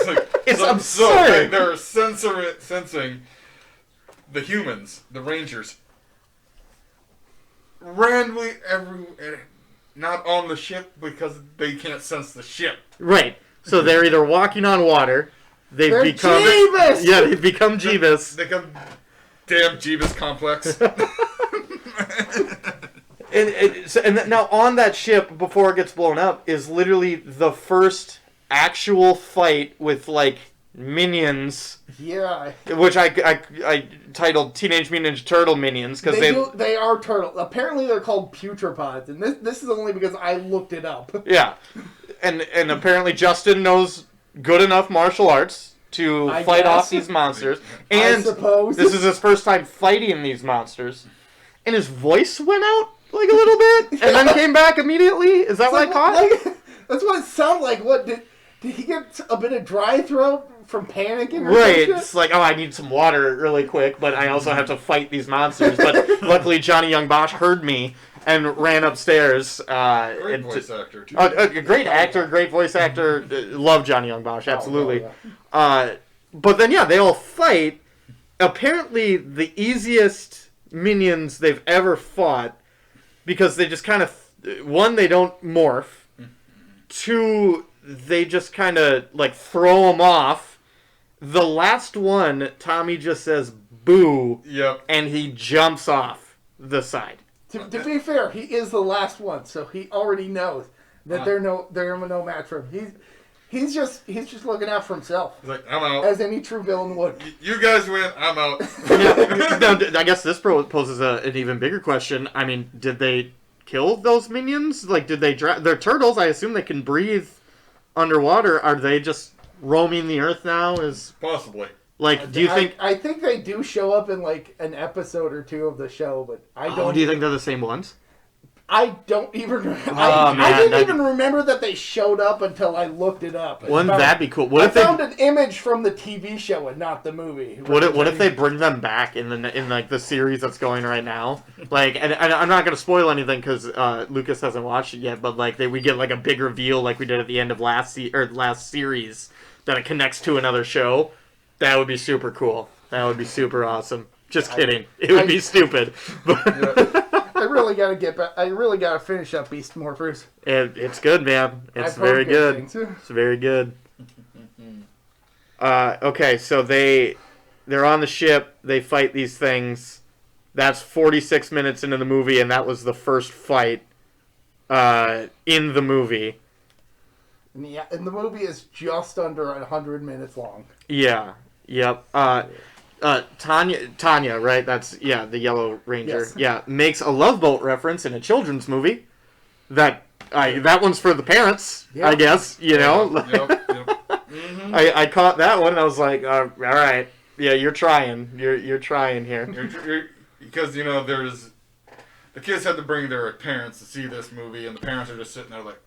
It's absurd. So they're sensing the humans, the Rangers, randomly not on the ship because they can't sense the ship. Right. So they're either walking on water, They're become Jeebus! Yeah, they become Jeebus. They come damn Jeebus complex. And now on that ship, before it gets blown up, is literally the first actual fight with, like, minions. Yeah. Which I titled Teenage Mutant Ninja Turtle Minions, because they are turtles. Apparently they're called putropods, and this is only because I looked it up. Yeah. And apparently Justin knows good enough martial arts to fight off these monsters. And I suppose. This is his first time fighting these monsters. And his voice went out, like, a little bit, and then came back immediately? Is that what I caught? Like, that's what it sounded like. What, did he get a bit of dry throat from panicking? Or Right. something? It's like, oh, I need some water really quick, but I also have to fight these monsters. But luckily Johnny Young Bosch heard me and ran upstairs. Great voice actor, too. A great actor, great voice actor. Love Johnny Young Bosch, absolutely. yeah. But then, yeah, they all fight. Apparently, the easiest minions they've ever fought, because they just kind of... One, they don't morph. two, they just kind of like throw him off. The last one, Tommy just says boo, and he jumps off the side. To be fair, he is the last one, so he already knows that they're no match for him. He's just looking out for himself. He's like, I'm out. As any true villain would. You guys win, I'm out. Now, I guess this poses an even bigger question. I mean, did they kill those minions? Like, did they they're turtles? I assume they can breathe underwater. Are they just roaming the earth now? Possibly. Like, do you think... I think they do show up in, like, an episode or two of the show, but I don't... Oh, do you think they're the same ones? I don't even... I didn't even remember that they showed up until I looked it up. Wouldn't that be cool? I found an image from the TV show and not the movie. What if they bring them back in the series that's going right now? Like, and I'm not going to spoil anything because Lucas hasn't watched it yet, but, like, we get, like, a big reveal like we did at the end of last series that it connects to another show. That would be super cool. That would be super awesome. Just kidding. It would be stupid. I really gotta get back. I really gotta finish up Beast Morphers. It's good, man. It's very good. It's very good. Okay, so they're on the ship. They fight these things. That's 46 minutes into the movie, and that was the first fight in the movie. And the movie is just under 100 minutes long. Yeah. Yep. Tanya, right? That's the Yellow Ranger. Yes. Yeah, makes a Love Boat reference in a children's movie. That one's for the parents, I guess. You know. Yep. Mm-hmm. I caught that one and I was like, all right, yeah, you're trying. You're trying here. Because there's the kids had to bring their parents to see this movie, and the parents are just sitting there like.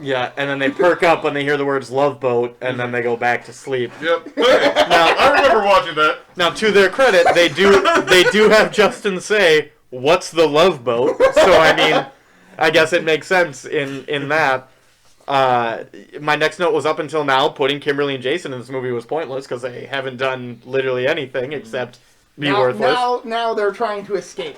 Yeah, and then they perk up when they hear the words Love Boat, and then they go back to sleep. Yep. Hey, now, I remember watching that. Now, to their credit, they do have Justin say, "What's the Love Boat?" So, I mean, I guess it makes sense in that. My next note was, up until now, putting Kimberly and Jason in this movie was pointless because they haven't done literally anything except be worthless. Now they're trying to escape.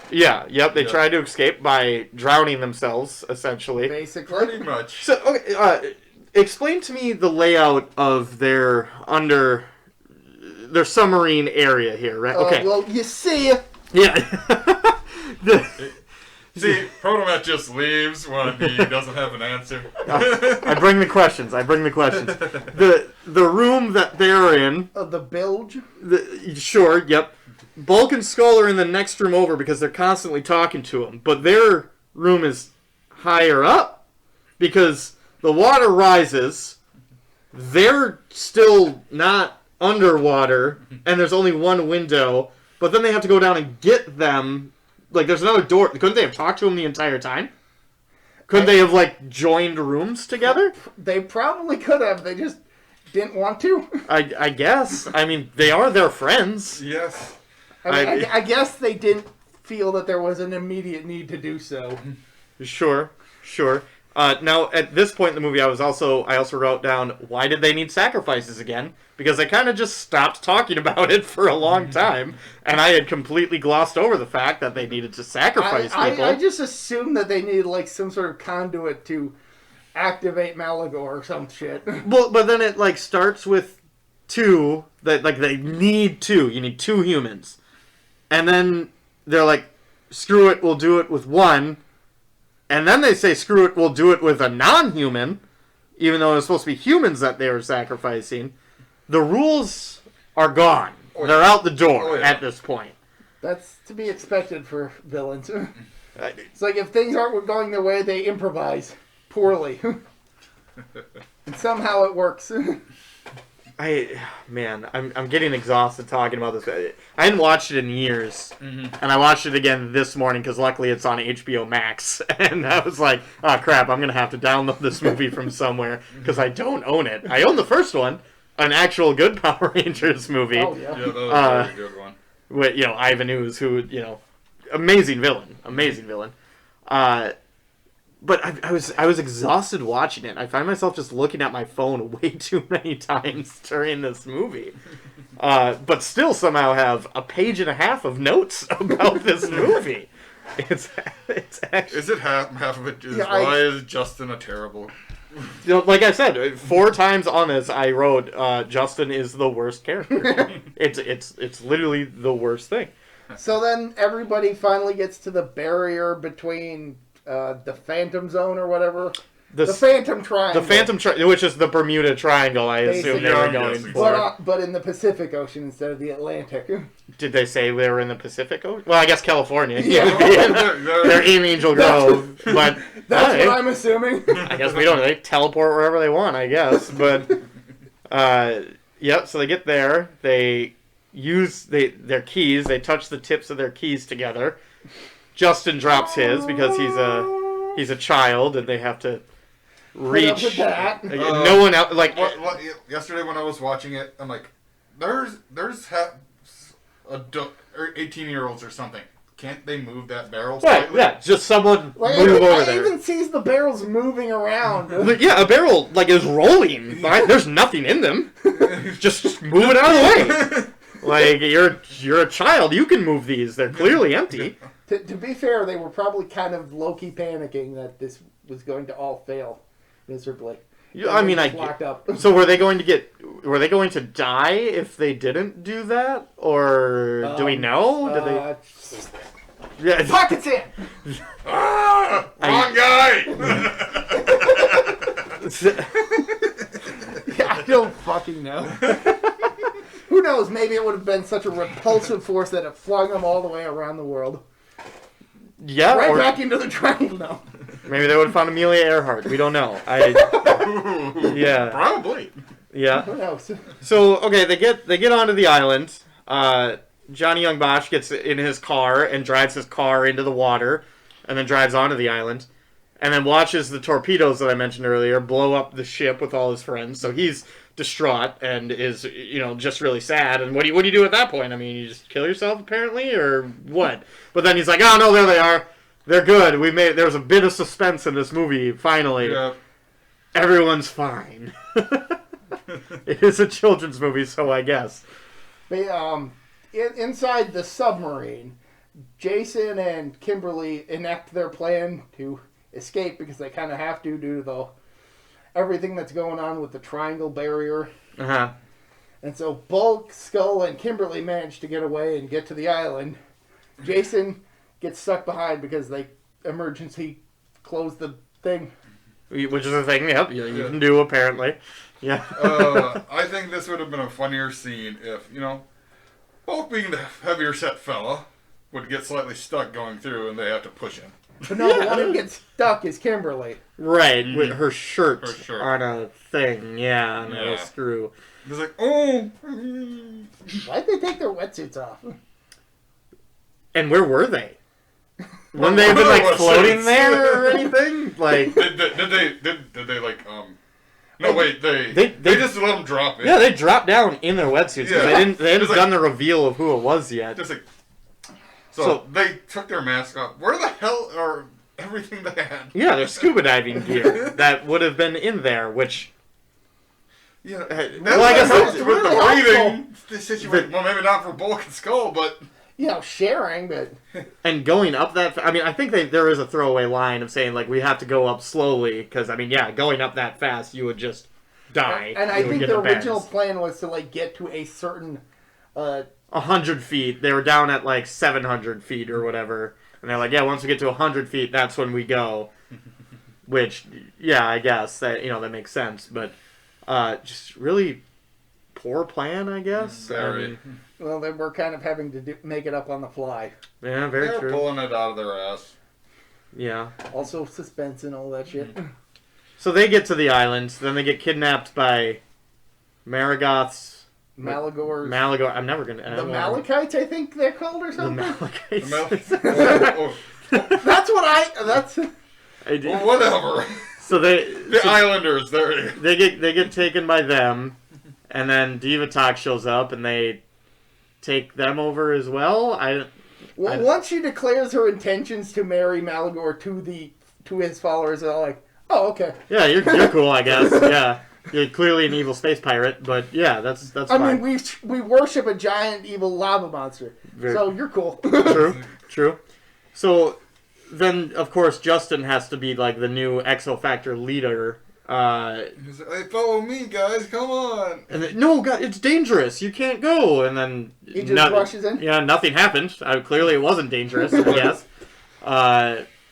They tried to escape by drowning themselves, essentially. Basically. Pretty much. So, okay, explain to me the layout of their submarine area here, right? Okay. Well, you see... Yeah. See, Protomat just leaves when he doesn't have an answer. I bring the questions. The room that they're in... the bilge? Sure, yep. Bulk and Skull are in the next room over because they're constantly talking to him. But their room is higher up because the water rises. They're still not underwater, and there's only one window. But then they have to go down and get them. Like, there's another door. Couldn't they have talked to him the entire time? Couldn't they have, like, joined rooms together? They probably could have. They just didn't want to. I guess. I mean, they are their friends. Yes. I guess they didn't feel that there was an immediate need to do so. Sure. Now, at this point in the movie, I also wrote down, why did they need sacrifices again? Because they kind of just stopped talking about it for a long time, and I had completely glossed over the fact that they needed to sacrifice people. I just assumed that they needed, like, some sort of conduit to activate Malagor or some shit. Well, but then it, like, starts with two, that, like, they need two. You need two humans. And then they're like, screw it, we'll do it with one. And then they say, screw it, we'll do it with a non-human, even though it was supposed to be humans that they were sacrificing. The rules are gone. They're out the door at this point. That's to be expected for villains. It's like if things aren't going their way, they improvise poorly. And somehow it works. I'm getting exhausted talking about this. I hadn't watched it in years, and I watched it again this morning because luckily it's on HBO Max, and I was like, oh crap, I'm going to have to download this movie from somewhere because I don't own it. I own the first one, an actual good Power Rangers movie. Oh, yeah. Yeah, that was a very good one. With, Ivan Ooze, who, amazing villain. But I was exhausted watching it. I find myself just looking at my phone way too many times during this movie. But still somehow have a page and a half of notes about this movie. It's actually... Is it half of it? Why is Justin a terrible... like I said, 4 times on this I wrote Justin is the worst character. it's literally the worst thing. So then everybody finally gets to the barrier between the Phantom Zone or whatever. The Phantom Triangle. The Phantom Triangle, which is the Bermuda Triangle, I assume they were going for. But in the Pacific Ocean instead of the Atlantic. Did they say they were in the Pacific Ocean? Well, I guess California. Yeah. They're in Angel Grove. But that's what I'm assuming. I guess we don't. They teleport wherever they want, I guess. But, yep, so they get there. They use their keys. They touch the tips of their keys together. Justin drops his because he's a child and they have to reach. No one else what, yesterday when I was watching it, I'm like, there's 18-year-olds or something. Can't they move that barrel slightly? Yeah, just someone move over there. I even sees the barrels moving around. Yeah, a barrel is rolling. There's nothing in them. Just move it out of the way. Like you're a child. You can move these. They're clearly empty. To be fair, they were probably kind of low-key panicking that this was going to all fail miserably. I mean, locked up. So were they going to die if they didn't do that, or do we know? Did they? Yeah, pockets in. Wrong guy. Yeah, I don't fucking know. Who knows? Maybe it would have been such a repulsive force that it flung them all the way around the world. Yeah, right back into the triangle now. Maybe they would have found Amelia Earhart. We don't know. Yeah, probably. Yeah. Who knows? So okay, they get onto the island. Johnny Young Bosch gets in his car and drives his car into the water, and then drives onto the island, and then watches the torpedoes that I mentioned earlier blow up the ship with all his friends. So he's distraught and is just really sad. And what do you do at that point? I mean, you just kill yourself apparently, or what? But then he's like, oh no, there they are. They're good. There was a bit of suspense in this movie. Finally, yeah. Everyone's fine. It is a children's movie, so I guess. They inside the submarine, Jason and Kimberly enact their plan to escape because they kind of have to due to everything that's going on with the triangle barrier. Uh-huh. And so Bulk, Skull, and Kimberly manage to get away and get to the island. Jason gets stuck behind because they emergency closed the thing. Which is a thing, yep, you can do apparently. Yeah. I think this would have been a funnier scene if, Bulk being the heavier set fella would get slightly stuck going through and they have to push him. But no, the one who gets stuck is Kimberly. Right, with her shirt on a thing, on a screw. It's like, oh! Why'd they take their wetsuits off? And where were they? Wouldn't they have been floating there or anything? Like did they No, wait. They just let them drop in. Yeah, they dropped down in their wetsuits. Yeah. They hadn't done the reveal of who it was yet. Just so they took their mask off. Where the hell are everything they had? Yeah, their scuba diving gear that would have been in there, which. Yeah, I guess with really the breathing situation. Well, maybe not for Bulk and Skull, but. Sharing, but... And going up that... I mean, I think there is a throwaway line of saying, we have to go up slowly, because, going up that fast, you would just die. And I think the original plan was to, get to a certain... 100 feet. They were down at, 700 feet or whatever. And they're like, once we get to 100 feet, that's when we go. Which, I guess, that makes sense. But, just really poor plan, I guess. Very... Well, they were kind of having to make it up on the fly. Yeah, very true. They're pulling it out of their ass. Yeah. Also suspense and all that shit. So they get to the island. Then they get kidnapped by Marigoth's... Malagors. I'm never going to... The Malachites, I think they're called or something? The Malachites. That's what That's... Well, whatever. So the Islanders, they get taken by them, and then Divatox shows up, and they... take them over as well. Once she declares her intentions to marry Malagor to his followers, they're like, "Oh, okay." Yeah, you're cool, I guess. Yeah, you're clearly an evil space pirate, but that's fine. I mean, we worship a giant evil lava monster, so you're cool. True. So then, of course, Justin has to be the new Exo Factor leader He's like, hey, follow me, guys, come on. And then, no, God, it's dangerous. You can't go. And then he just rushes in. Yeah, nothing happened. Clearly, it wasn't dangerous. Yes.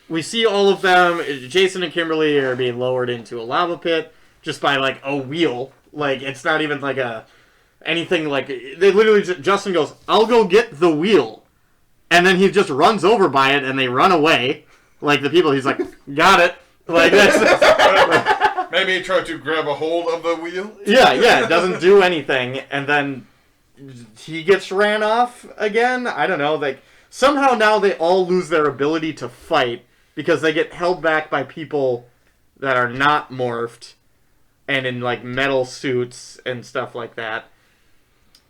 We see all of them. Jason and Kimberly are being lowered into a lava pit just by like a wheel. Like it's not even like anything. Like they literally Justin goes, "I'll go get the wheel," and then he just runs over by it, and they run away. Like the people, he's like, "Got it." Like that's. Maybe he tried to grab a hold of the wheel? Yeah, it doesn't do anything, and then he gets ran off again? I don't know, like, somehow now they all lose their ability to fight, because they get held back by people that are not morphed, and in, like, metal suits and stuff like that.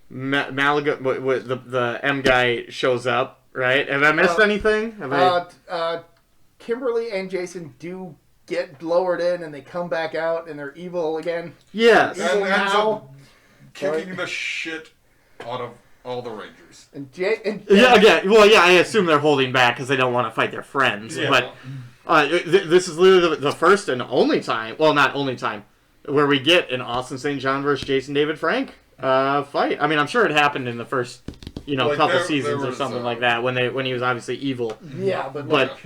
Malaga, the M guy shows up, right? Have I missed anything? Kimberly and Jason do get lowered in and they come back out and they're evil again. Yes. Evil and ends now. up kicking the shit out of all the Rangers. I assume they're holding back because they don't want to fight their friends. Yeah. But this is literally the first and only time, well, not only time, where we get an Austin St. John versus Jason David Frank fight. I mean, I'm sure it happened in the first, couple seasons or something like that when he was obviously evil. Yeah, but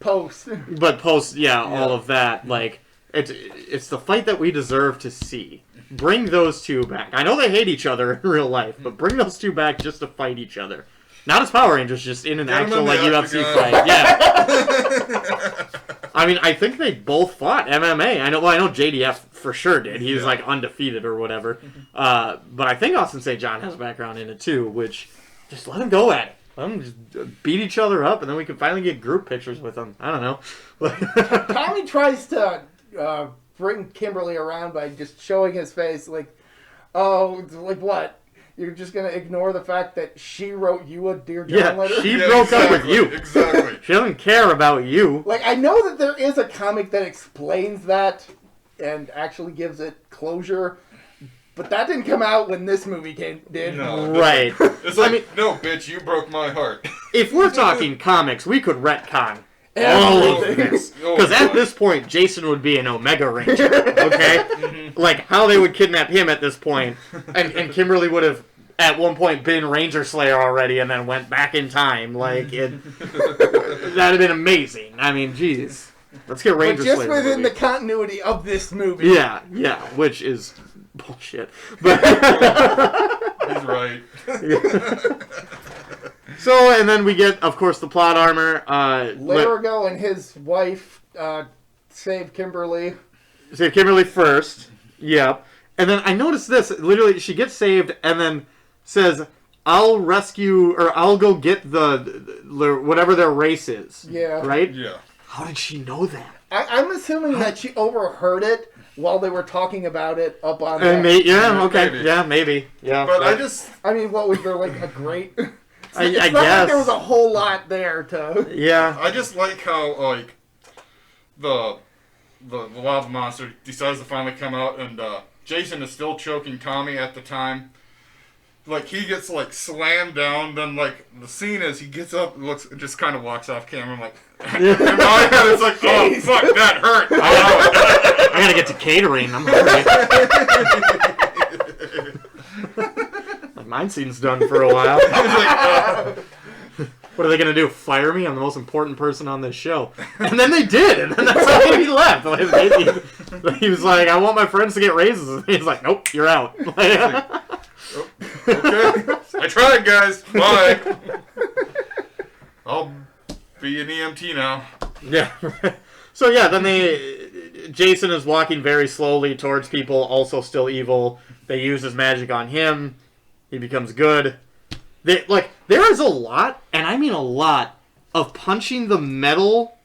post, all of that. Like it's the fight that we deserve to see. Bring those two back. I know they hate each other in real life, but bring those two back just to fight each other. Not as Power Rangers, just in an actual UFC fight. Yeah. I mean, I think they both fought MMA. I know JDF for sure did. He was like undefeated or whatever. But I think Austin St. John has a background in it too, which just let him go at it. Let them just beat each other up, and then we can finally get group pictures with them. I don't know. Tommy tries to bring Kimberly around by just showing his face, like, oh, like what? You're just going to ignore the fact that she wrote you a Dear John letter? She broke up with you. Exactly. She doesn't care about you. Like, I know that there is a comic that explains that and actually gives it closure. But that didn't come out when this movie did. No, right. It's like, no, bitch, you broke my heart. If we're talking comics, we could retcon all of this. Because at this point, Jason would be an Omega Ranger, okay? Like, how they would kidnap him at this point. And Kimberly would have, at one point, been Ranger Slayer already and then went back in time. Like, that'd have been amazing. I mean, jeez. Let's get Ranger Slayer. But just within the continuity of this movie. Yeah, which is bullshit. But he's right. So, and then we get, of course, the plot armor. Larago and his wife save Kimberly. Save Kimberly first. Yep. And then I noticed this. Literally, she gets saved and then says, I'll rescue, or I'll go get the whatever their race is. Yeah. Right? Yeah. How did she know that? I'm assuming that she overheard it while they were talking about it up on maybe. Yeah. But I mean, what was there, like, a great... I guess. Like there was a whole lot there to... Yeah. I just like how, like, the lava monster decides to finally come out, and Jason is still choking Tommy at the time. Like, he gets, like, slammed down, then, like, the scene is he gets up, looks, just kind of walks off camera, like... in my head, it's like, oh, fuck, that hurt. I gotta get to catering. I'm hungry. Mine scene's done for a while. What are they gonna do? Fire me? I'm the most important person on this show. And then they did, and then that's how he left. He was like, I want my friends to get raises. And he's like, nope, you're out. Okay. I tried, guys. Bye. I'll be an EMT now. Yeah. So yeah, then Jason is walking very slowly towards people, also still evil. They use his magic on him. He becomes good. There is a lot, and I mean a lot, of punching the metal,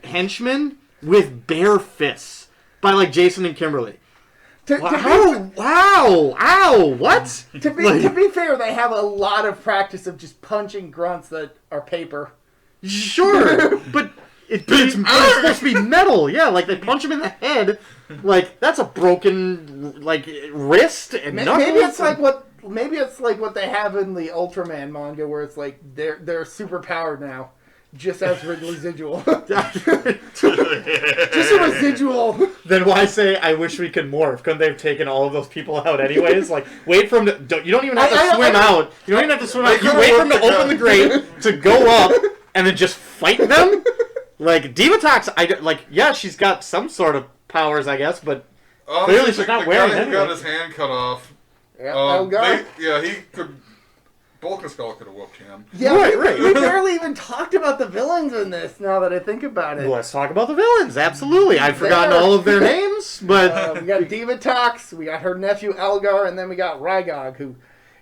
henchmen with bare fists by, Jason and Kimberly. Wow! Ow! What? To be fair, they have a lot of practice of just punching grunts that are paper. Sure, but it's supposed to be metal. Yeah, they punch him in the head. That's a broken, wrist and knuckles. Maybe it's like what they have in the Ultraman manga, where it's they're super powered now. just as residual. Just a residual. Then why say I wish we could morph? Couldn't they have taken all of those people out anyways? Like, wait for him to... You don't even have to swim out. You don't even have to swim out. You wait for him to open the grate, to go up, and then just fight them? Like, Divatox, yeah, she's got some sort of powers, I guess, but clearly she's not wearing it. He got his hand cut off. Yeah, he could... Bulk and Skull could have whooped him. Yeah, right. We barely even talked about the villains in this, now that I think about it. Well, let's talk about the villains, absolutely. I've forgotten all of their names, but... we got Divatox, we got her nephew Elgar, and then we got Rygog, who,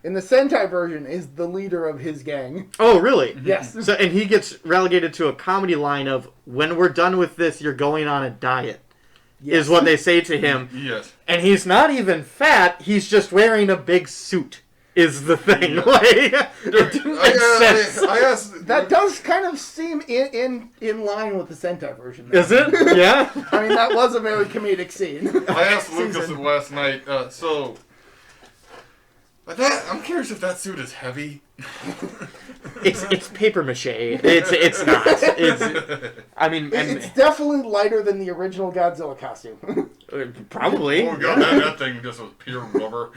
in the Sentai version, is the leader of his gang. Oh, really? Yes. So, and he gets relegated to a comedy line of, when we're done with this, you're going on a diet. Yes. Is what they say to him. Yes. And he's not even fat, he's just wearing a big suit. Is the thing. Like, it didn't make sense. I asked... That does kind of seem in line with the Sentai version. Though. Is it? Yeah? I mean, that was a very comedic scene. I asked Lucas last night, I'm curious if that suit is heavy. It's paper mache. It's not. It's definitely lighter than the original Godzilla costume. Probably. Oh god, that thing just was pure rubber.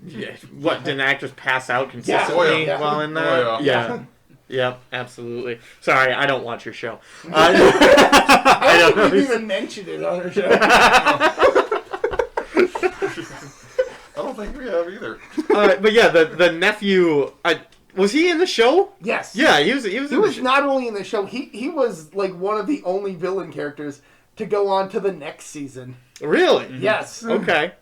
Yeah. What, didn't actors pass out consistently while in that? Oh, yeah. Yep, absolutely. Sorry, I don't watch your show. I don't know. You even mentioned it on our show. I don't think we have either. But yeah, the nephew... was he in the show? Yes. Yeah, he was not only in the show, he was like one of the only villain characters to go on to the next season. Really? Yes. Okay.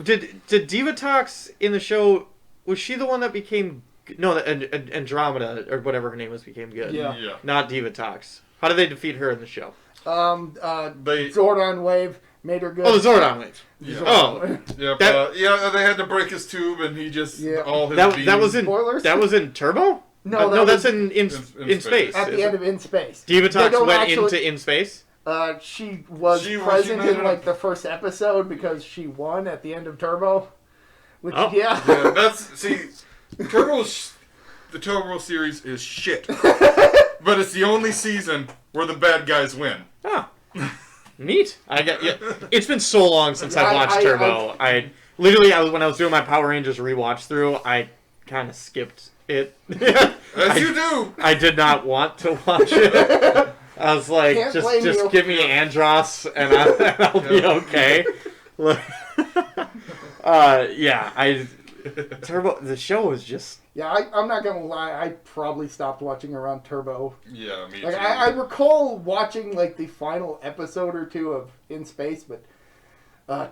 Did Divatox in the show, was she the one that became... No, Andromeda, or whatever her name was, became good. Yeah. Not Divatox. How did they defeat her in the show? Zordon Wave made her good. Oh, the Zordon Wave. Yeah. Oh. They had to break his tube, and he just... All his that was in... Spoilers? That was in Turbo? No, that's in space. At the end of In Space. Divatox went into In Space? She was present in like the first episode because she won at the end of Turbo. Which, yeah, the Turbo series is shit. But it's the only season where the bad guys win. Oh, neat. It's been so long since I've watched Turbo. When I was doing my Power Rangers rewatch through, I kind of skipped it. As you do. I did not want to watch it. I was like, just give me Andros and I'll be okay. Turbo, the show was just... Yeah, I'm not going to lie, I probably stopped watching around Turbo. Yeah, me too. I recall watching like the final episode or two of In Space, but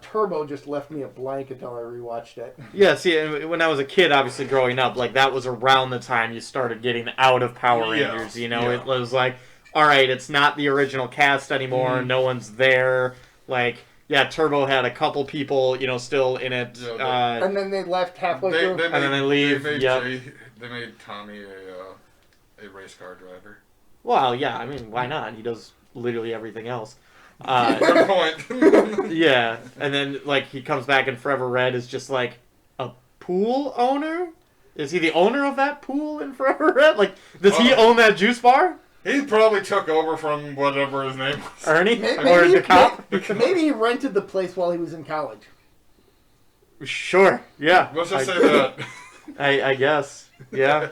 Turbo just left me a blank until I rewatched it. Yeah, see, when I was a kid, obviously growing up, like that was around the time you started getting out of Power Rangers, It was like... Alright, it's not the original cast anymore, no one's there, like, Turbo had a couple people, still in it. And then they left halfway through. And then they leave, They made Tommy a race car driver. Well, yeah, I mean, why not? He does literally everything else. Good point. Yeah, and then, he comes back and Forever Red is just, a pool owner? Is he the owner of that pool in Forever Red? Does he own that juice bar? He probably took over from whatever his name was. Ernie? Or the cop? Maybe he rented the place while he was in college. Sure, yeah. Let's just say that. I guess, yeah.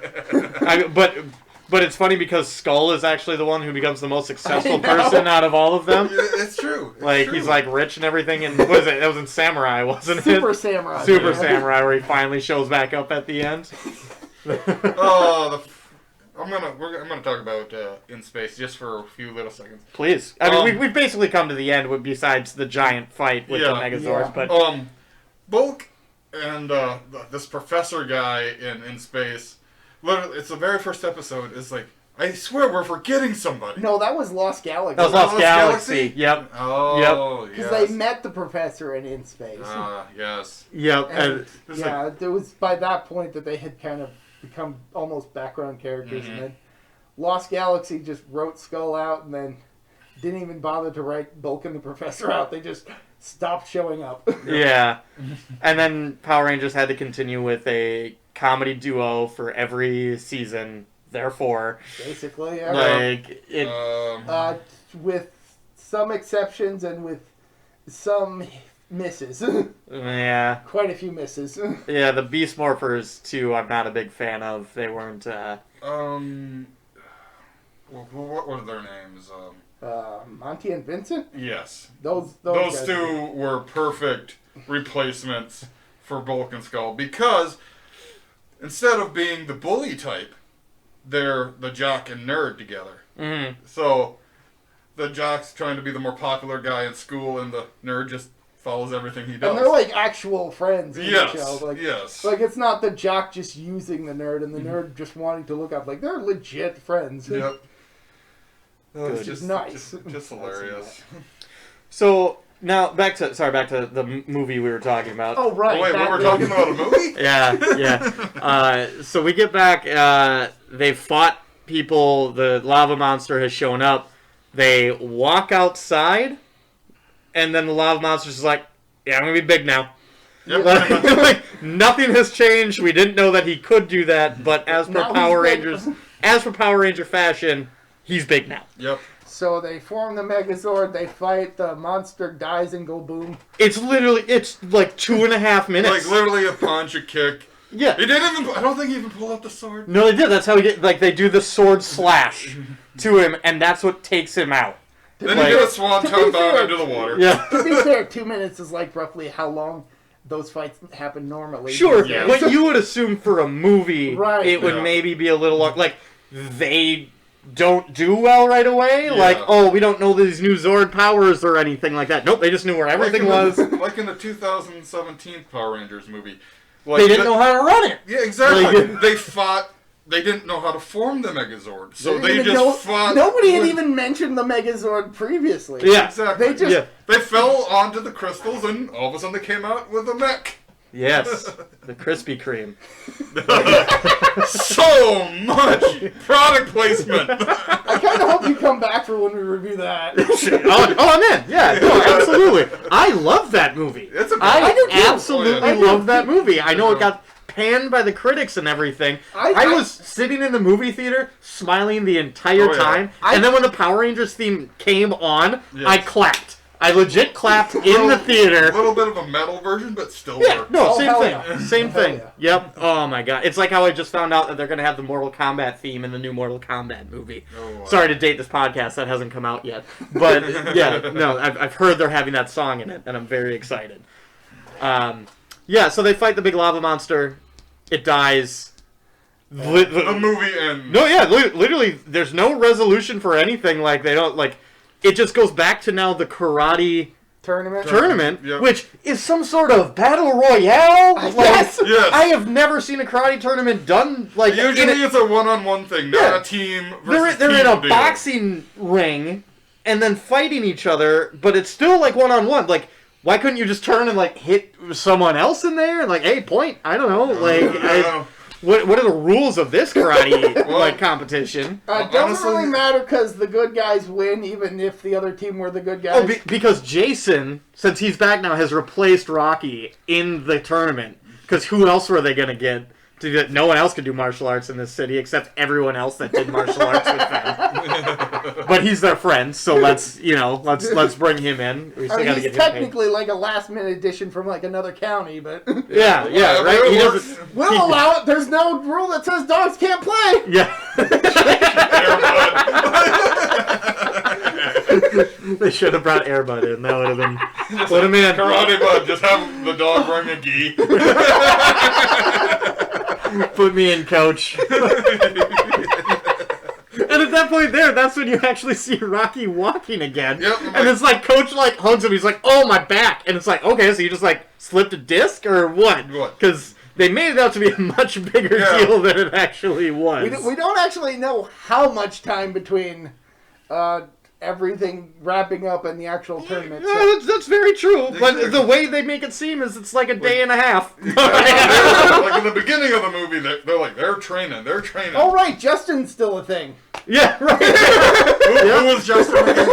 But it's funny because Skull is actually the one who becomes the most successful person out of all of them. It's true. He's rich and everything, and what is it? It was in Samurai, wasn't it? Super Samurai. Super Samurai, where he finally shows back up at the end. I'm gonna talk about In Space just for a few little seconds. Please. I mean, we've basically come to the end besides the giant fight with the Megazords, but Bulk and this professor guy in Space. Literally, it's the very first episode. It's like, I swear we're forgetting somebody. No, that was Lost Galaxy. That was Lost Galaxy. Yep. Oh, because they met the professor in Space. Yes. Yep. And it was by that point that they had kind of become almost background characters, and then Lost Galaxy just wrote Skull out and then didn't even bother to write Bulk and the Professor out. They just stopped showing up. Yeah. And then Power Rangers had to continue with a comedy duo for every season therefore, Basically, yeah. like it. With some exceptions and with some misses. Yeah. Quite a few misses. Yeah, the Beast Morphers too. I'm not a big fan of. They weren't. What were their names? Monty and Vincent? Yes. Those two were perfect replacements for Bulk and Skull because instead of being the bully type, they're the jock and nerd together. Mm-hmm. So the jock's trying to be the more popular guy in school, and the nerd just follows everything he does. And they're like actual friends in yes, the show. Like, yes. Like it's not the jock just using the nerd and the nerd just wanting to look up. Like they're legit friends. Yep. Which is nice. Just hilarious. So now back to the movie we were talking about. Oh right. Oh, wait, we're talking about a movie? Yeah. So we get back. They fought people. The lava monster has shown up. They walk outside, and then the lava monster's like, "Yeah, I'm gonna be big now." Yep. Like, nothing has changed. We didn't know that he could do that, but as per Power Ranger fashion, he's big now. Yep. So they form the Megazord, they fight, the monster dies and go boom. It's like 2.5 minutes. Like literally a punch, a kick. Yeah. He didn't even. I don't think he even pulled out the sword. No, they did. That's how he get. Like they do the sword slash to him, and that's what takes him out. Then he did a swanton bomb into the water. Yeah. To be fair, 2 minutes is like roughly how long those fights happen normally. Sure, Yeah. but you would assume for a movie, Right. it would Yeah. maybe be a little long. Like they don't do well right away. Yeah. Like, oh, we don't know these new Zord powers or anything like that. Nope, they just knew where everything was. Like in the 2017 Power Rangers movie. Like They didn't know how to run it. Yeah, exactly. Like- They fought. They didn't know how to form the Megazord, so they didn't just even fought. Nobody had with- even mentioned the Megazord previously. Yeah. Exactly. They just Yeah. They fell onto the crystals, and all of a sudden they came out with a mech. Yes, the Krispy Kreme. So much product placement. I kind of hope you come back for when we review that. oh, I'm in. Yeah, no, absolutely. I love that movie. It's a I do too. absolutely Oh, yeah. love that movie. I know it got panned by the critics and everything. I was sitting in the movie theater smiling the entire Oh, yeah. time, and then when the Power Rangers theme came on, Yes. I clapped. I legit clapped in the A theater. little bit of a metal version, but still Yeah, works. no, Oh, same hell thing. yeah. Same Hell thing. yeah. Yep. Oh my god. It's like how I just found out that they're going to have the Mortal Kombat theme in the new Mortal Kombat movie. Oh, wow. Sorry to date this podcast. That hasn't come out yet. But yeah, no, I've heard they're having that song in it, and I'm very excited. Yeah, so they fight the big lava monster. It dies. The movie ends. No, yeah, literally, there's no resolution for anything. Like, they don't, like, it just goes back to now the karate tournament, Yep. which is some sort of battle royale. Like, Yes. Yes. I have never seen a karate tournament done like Usually it's a one-on-one thing, not Yeah. a team they're versus in team a deal. boxing ring and then fighting each other, but it's still like one-on-one. Like, why couldn't you just turn and like hit someone else in there and like, hey, point? I don't know. Like, what are the rules of this karate like competition? It doesn't Honestly- really matter because the good guys win, even if the other team were the good guys. Oh, because Jason, since he's back now, has replaced Rocky in the tournament. Because who else were they going to get? No one else could do martial arts in this city except everyone else that did martial arts with them. But he's their friend, so let's bring him in. We still gotta He's get him paid. technically like a last-minute addition from like another county, but Yeah, Whatever, right. it He works. doesn't. we'll allow it. There's no rule that says dogs can't play. Yeah. They should have brought Airbud in. That would have been. Put him in. Karate Bud, just have the dog wearing a gi. Put me in, coach. And at that point that's when you actually see Rocky walking again. Yep, And it's like Coach like hugs him. He's like, "Oh, my back!" And it's like, okay, so you just like slipped a disc or what? What? Because they made it out to be a much bigger deal than it actually was. We don't actually know how much time between everything wrapping up and the actual tournament. Yeah, So. that's very true. But Exactly. the way they make it seem is it's like a day and a half. Like in the beginning of the movie, they're like, they're training. Oh right, Justin's still a thing. Yeah, right. Who was Justin again?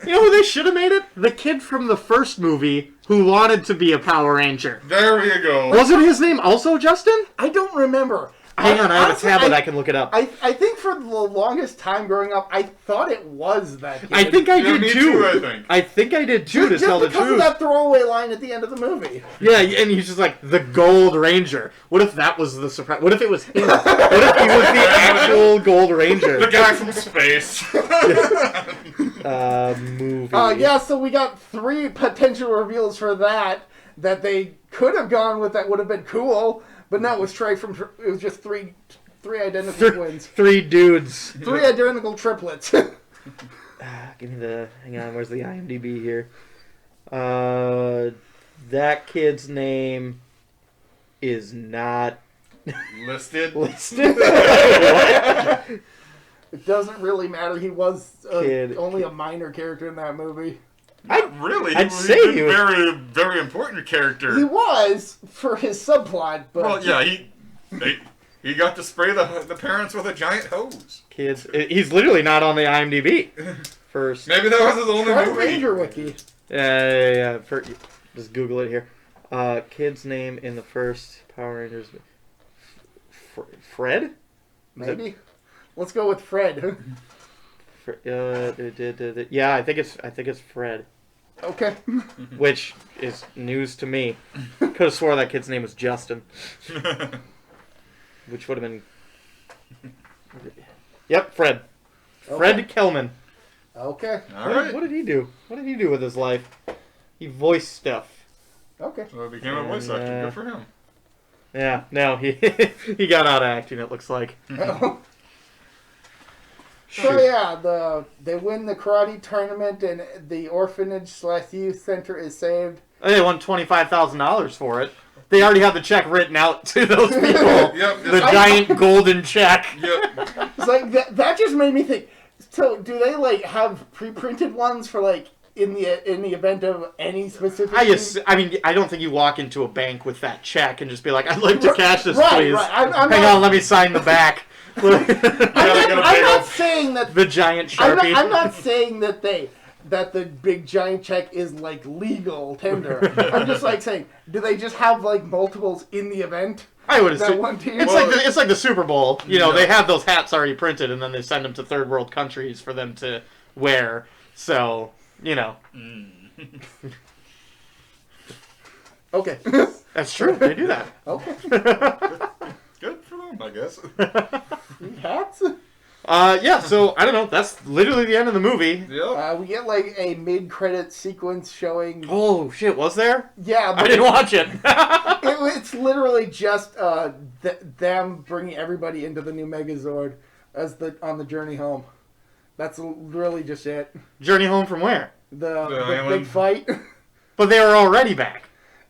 You know who they should have made it? The kid from the first movie who wanted to be a Power Ranger. There we go. Wasn't his name also Justin? I don't remember. Hang on, I have Honestly, a tablet. I can look it up. I think for the longest time growing up, I thought it was that kid. I think I did me too. I think. I did too. To tell the because of truth. that throwaway line at the end of the movie. Yeah, and he's just like the Gold Ranger. What if that was the surprise? What if it was him? What if he was the actual Gold Ranger? The guy from space. Movie. Yeah, so we got 3 potential reveals for that they could have gone with. That would have been cool, but no, it was it was just three identical twins. 3 dudes. 3 identical triplets. Give me the. Hang on, where's the IMDb here? That kid's name is not Listed. listed. It doesn't really matter. He was Kid. only a minor character in that movie. Not really. I'd He say was he a was- very, very important character. He was for his subplot, but Well, yeah, he got to spray the parents with a giant hose. Kids. He's literally not on the IMDb. First. Maybe that was his only Try movie. Ranger Wiki. Yeah. Just Google it here. Kid's name in the first Power Rangers. Fred? Maybe. Let's go with Fred. Yeah, I think it's Fred, Okay. which is news to me. Could have swore that kid's name was Justin, which would have been. Yep, Fred. Fred Okay. Kelman. Okay. All right. What did he do? What did he do with his life? He voiced stuff. Okay. So it became a voice actor. Good for him. Yeah, no, he he got out of acting. It looks like. So yeah, they win the karate tournament and the orphanage/youth center is saved. They won $25,000 for it. They already have the check written out to those people. Yep. The giant golden check. Yep. It's like that just made me think. So do they like have pre-printed ones for like in the event of any specific? I mean, I don't think you walk into a bank with that check and just be like, "I'd like to cash this, Right, please." right. I'm Hang not- on, let me sign the back. I'm not saying that. The giant Sharpie. I'm not saying that the big giant check is like legal tender. I'm just like saying, do they just have like multiples in the event? I would That assume one team. it's like the Super Bowl. You know, No. they have those hats already printed, and then they send them to third world countries for them to wear. So, you know, Okay. that's true. They do that. Okay. Good for them, I guess. Hats. Yeah. So I don't know. That's literally the end of the movie. Yep. We get like a mid-credit sequence showing. Oh shit! Was there? Yeah, I but didn't watch it. it's literally just them bringing everybody into the new Megazord on the journey home. That's really just it. Journey home from where? The island. big fight. But they were already back.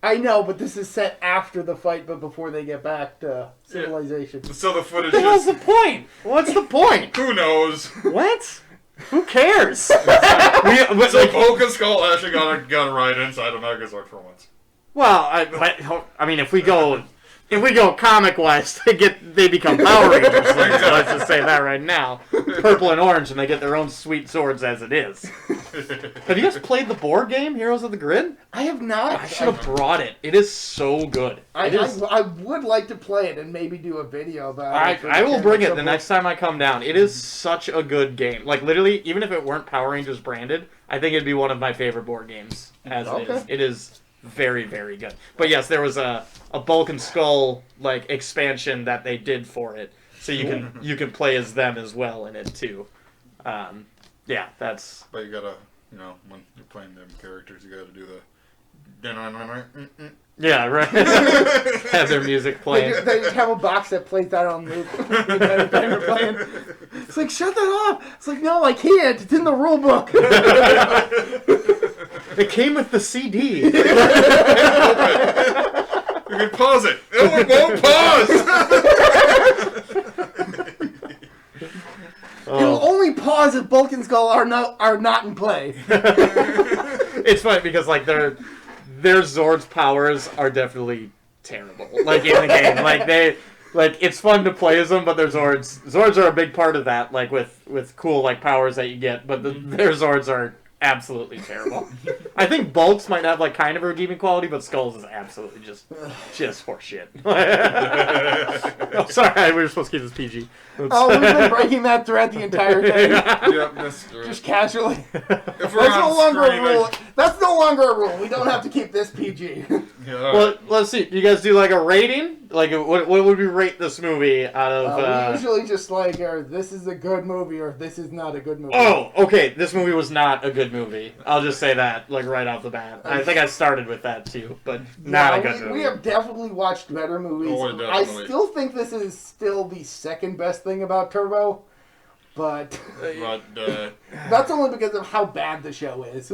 I know, but this is set after the fight, but before they get back to civilization. So the footage What was is... the point? What's the point? Who knows? What? Who cares? So Like, Vulcan Skull actually got a ride inside a Megazord for once. well, I mean, if we go comic wise, they become Power Rangers. Let's just say that right now. Purple and orange, and they get their own sweet swords as it is. Have you guys played the board game Heroes of the Grid? I have not. I should have brought it. It is so good. I would like to play it and maybe do a video about it. I will bring it the next time I come down. It is such a good game. Like, literally, even if it weren't Power Rangers branded, I think it'd be one of my favorite board games as it is. It is very, very good. But yes, there was a Bulk and Skull like expansion that they did for it, so you can play as them as well in it too. Yeah, that's. But you gotta, when you're playing them characters, you gotta do the... Yeah, right. Have their music playing. They just have a box that plays that on loop. Every time you're playing. It's like, shut that off. It's like, no, I can't. It's in the rule book. It came with the CD. You can pause it. It won't pause! It'll only pause if Bulk and Skull are not in play. It's funny because like their Zord's powers are definitely terrible. Like in the game, it's fun to play as them, but their Zords are a big part of that. Like with cool like powers that you get, but their Zords are absolutely terrible. I think Bulks might have like kind of a redeeming quality, but Skulls is absolutely just horseshit. Oh, sorry, we were supposed to keep this PG. Oops. Oh, we've been breaking that thread the entire thing. Yep, that's true. Just casually. If That's we're no on longer a screen, rule. That's no longer a rule. We don't have to keep this PG. Yeah, Well, let's see. You guys do like a rating? Like, what would we rate this movie out of? We usually just like, or this is a good movie, or this is not a good movie. Oh, okay. This movie was not a good movie. I'll just say that, like right off the bat. I think I started with that too, but not a good movie. We have definitely watched better movies. Oh, I definitely. still think this is still the second best thing about Turbo, but but that's only because of how bad the show is.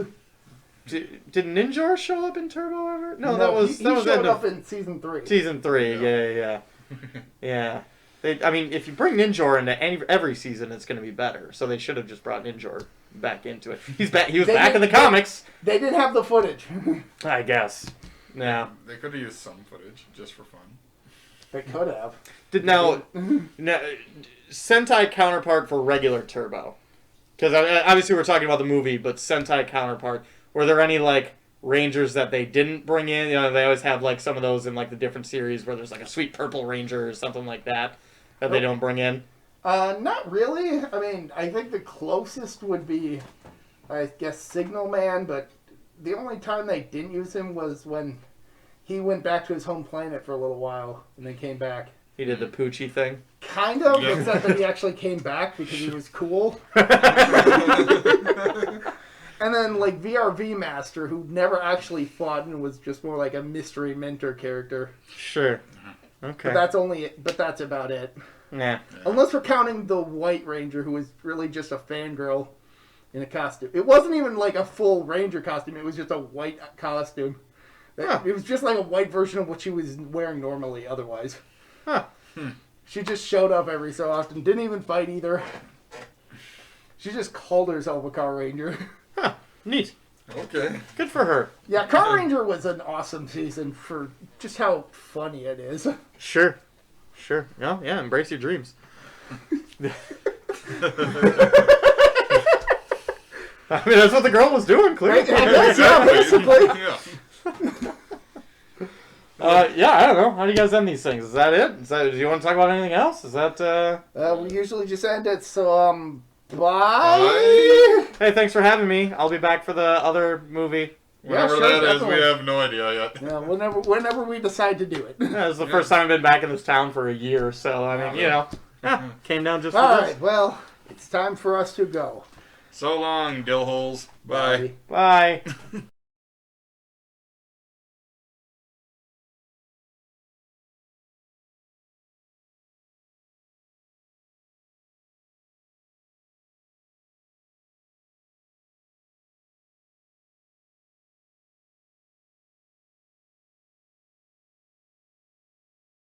Did Ninjor show up in Turbo ever? No, that was he that was showed end up of in season 3. season 3. Yeah. Yeah. I mean, if you bring Ninjor into every season, it's going to be better. So they should have just brought Ninjor back into it. He's back. He was back in the comics. They didn't have the footage. I guess. Yeah. they could have used some footage just for fun. They could have. Now, Sentai counterpart for regular Turbo. Because obviously we're talking about the movie, but Sentai counterpart. Were there any, like, Rangers that they didn't bring in? You know, they always have, like, some of those in, like, the different series where there's, like, a sweet purple Ranger or something like that they don't bring in. Not really. I mean, I think the closest would be, I guess, Signal Man, but the only time they didn't use him was when he went back to his home planet for a little while and then came back. He did the Poochie thing. Kind of, Yeah. except that he actually came back because he was cool. And then, like, VRV Master, who never actually fought and was just more like a mystery mentor character. Sure. Okay. But that's about it. Yeah. Unless we're counting the White Ranger, who was really just a fangirl in a costume. It wasn't even like a full Ranger costume. It was just a white costume. Huh. It was just like a white version of what she was wearing normally otherwise. Huh. She just showed up every so often. Didn't even fight either. She just called herself a Car Ranger. Huh. Neat. Okay. Good for her. Yeah, Car Ranger was an awesome season for just how funny it is. Sure. Oh, yeah, embrace your dreams. I mean, that's what the girl was doing, clearly. I guess, yeah, basically. Yeah. Yeah, I don't know. How do you guys end these things? Is that it? Do you want to talk about anything else? Is that, We usually just end it, so, bye. Bye. Hey, thanks for having me. I'll be back for the other movie. Whenever sure, that is, definitely. we have no idea yet. Yeah, whenever we decide to do it. Yeah, this is the first time I've been back in this town for a year, so, I mean, you know, came down just for All this. right, well, it's time for us to go. So long, dill holes. Bye. Bye.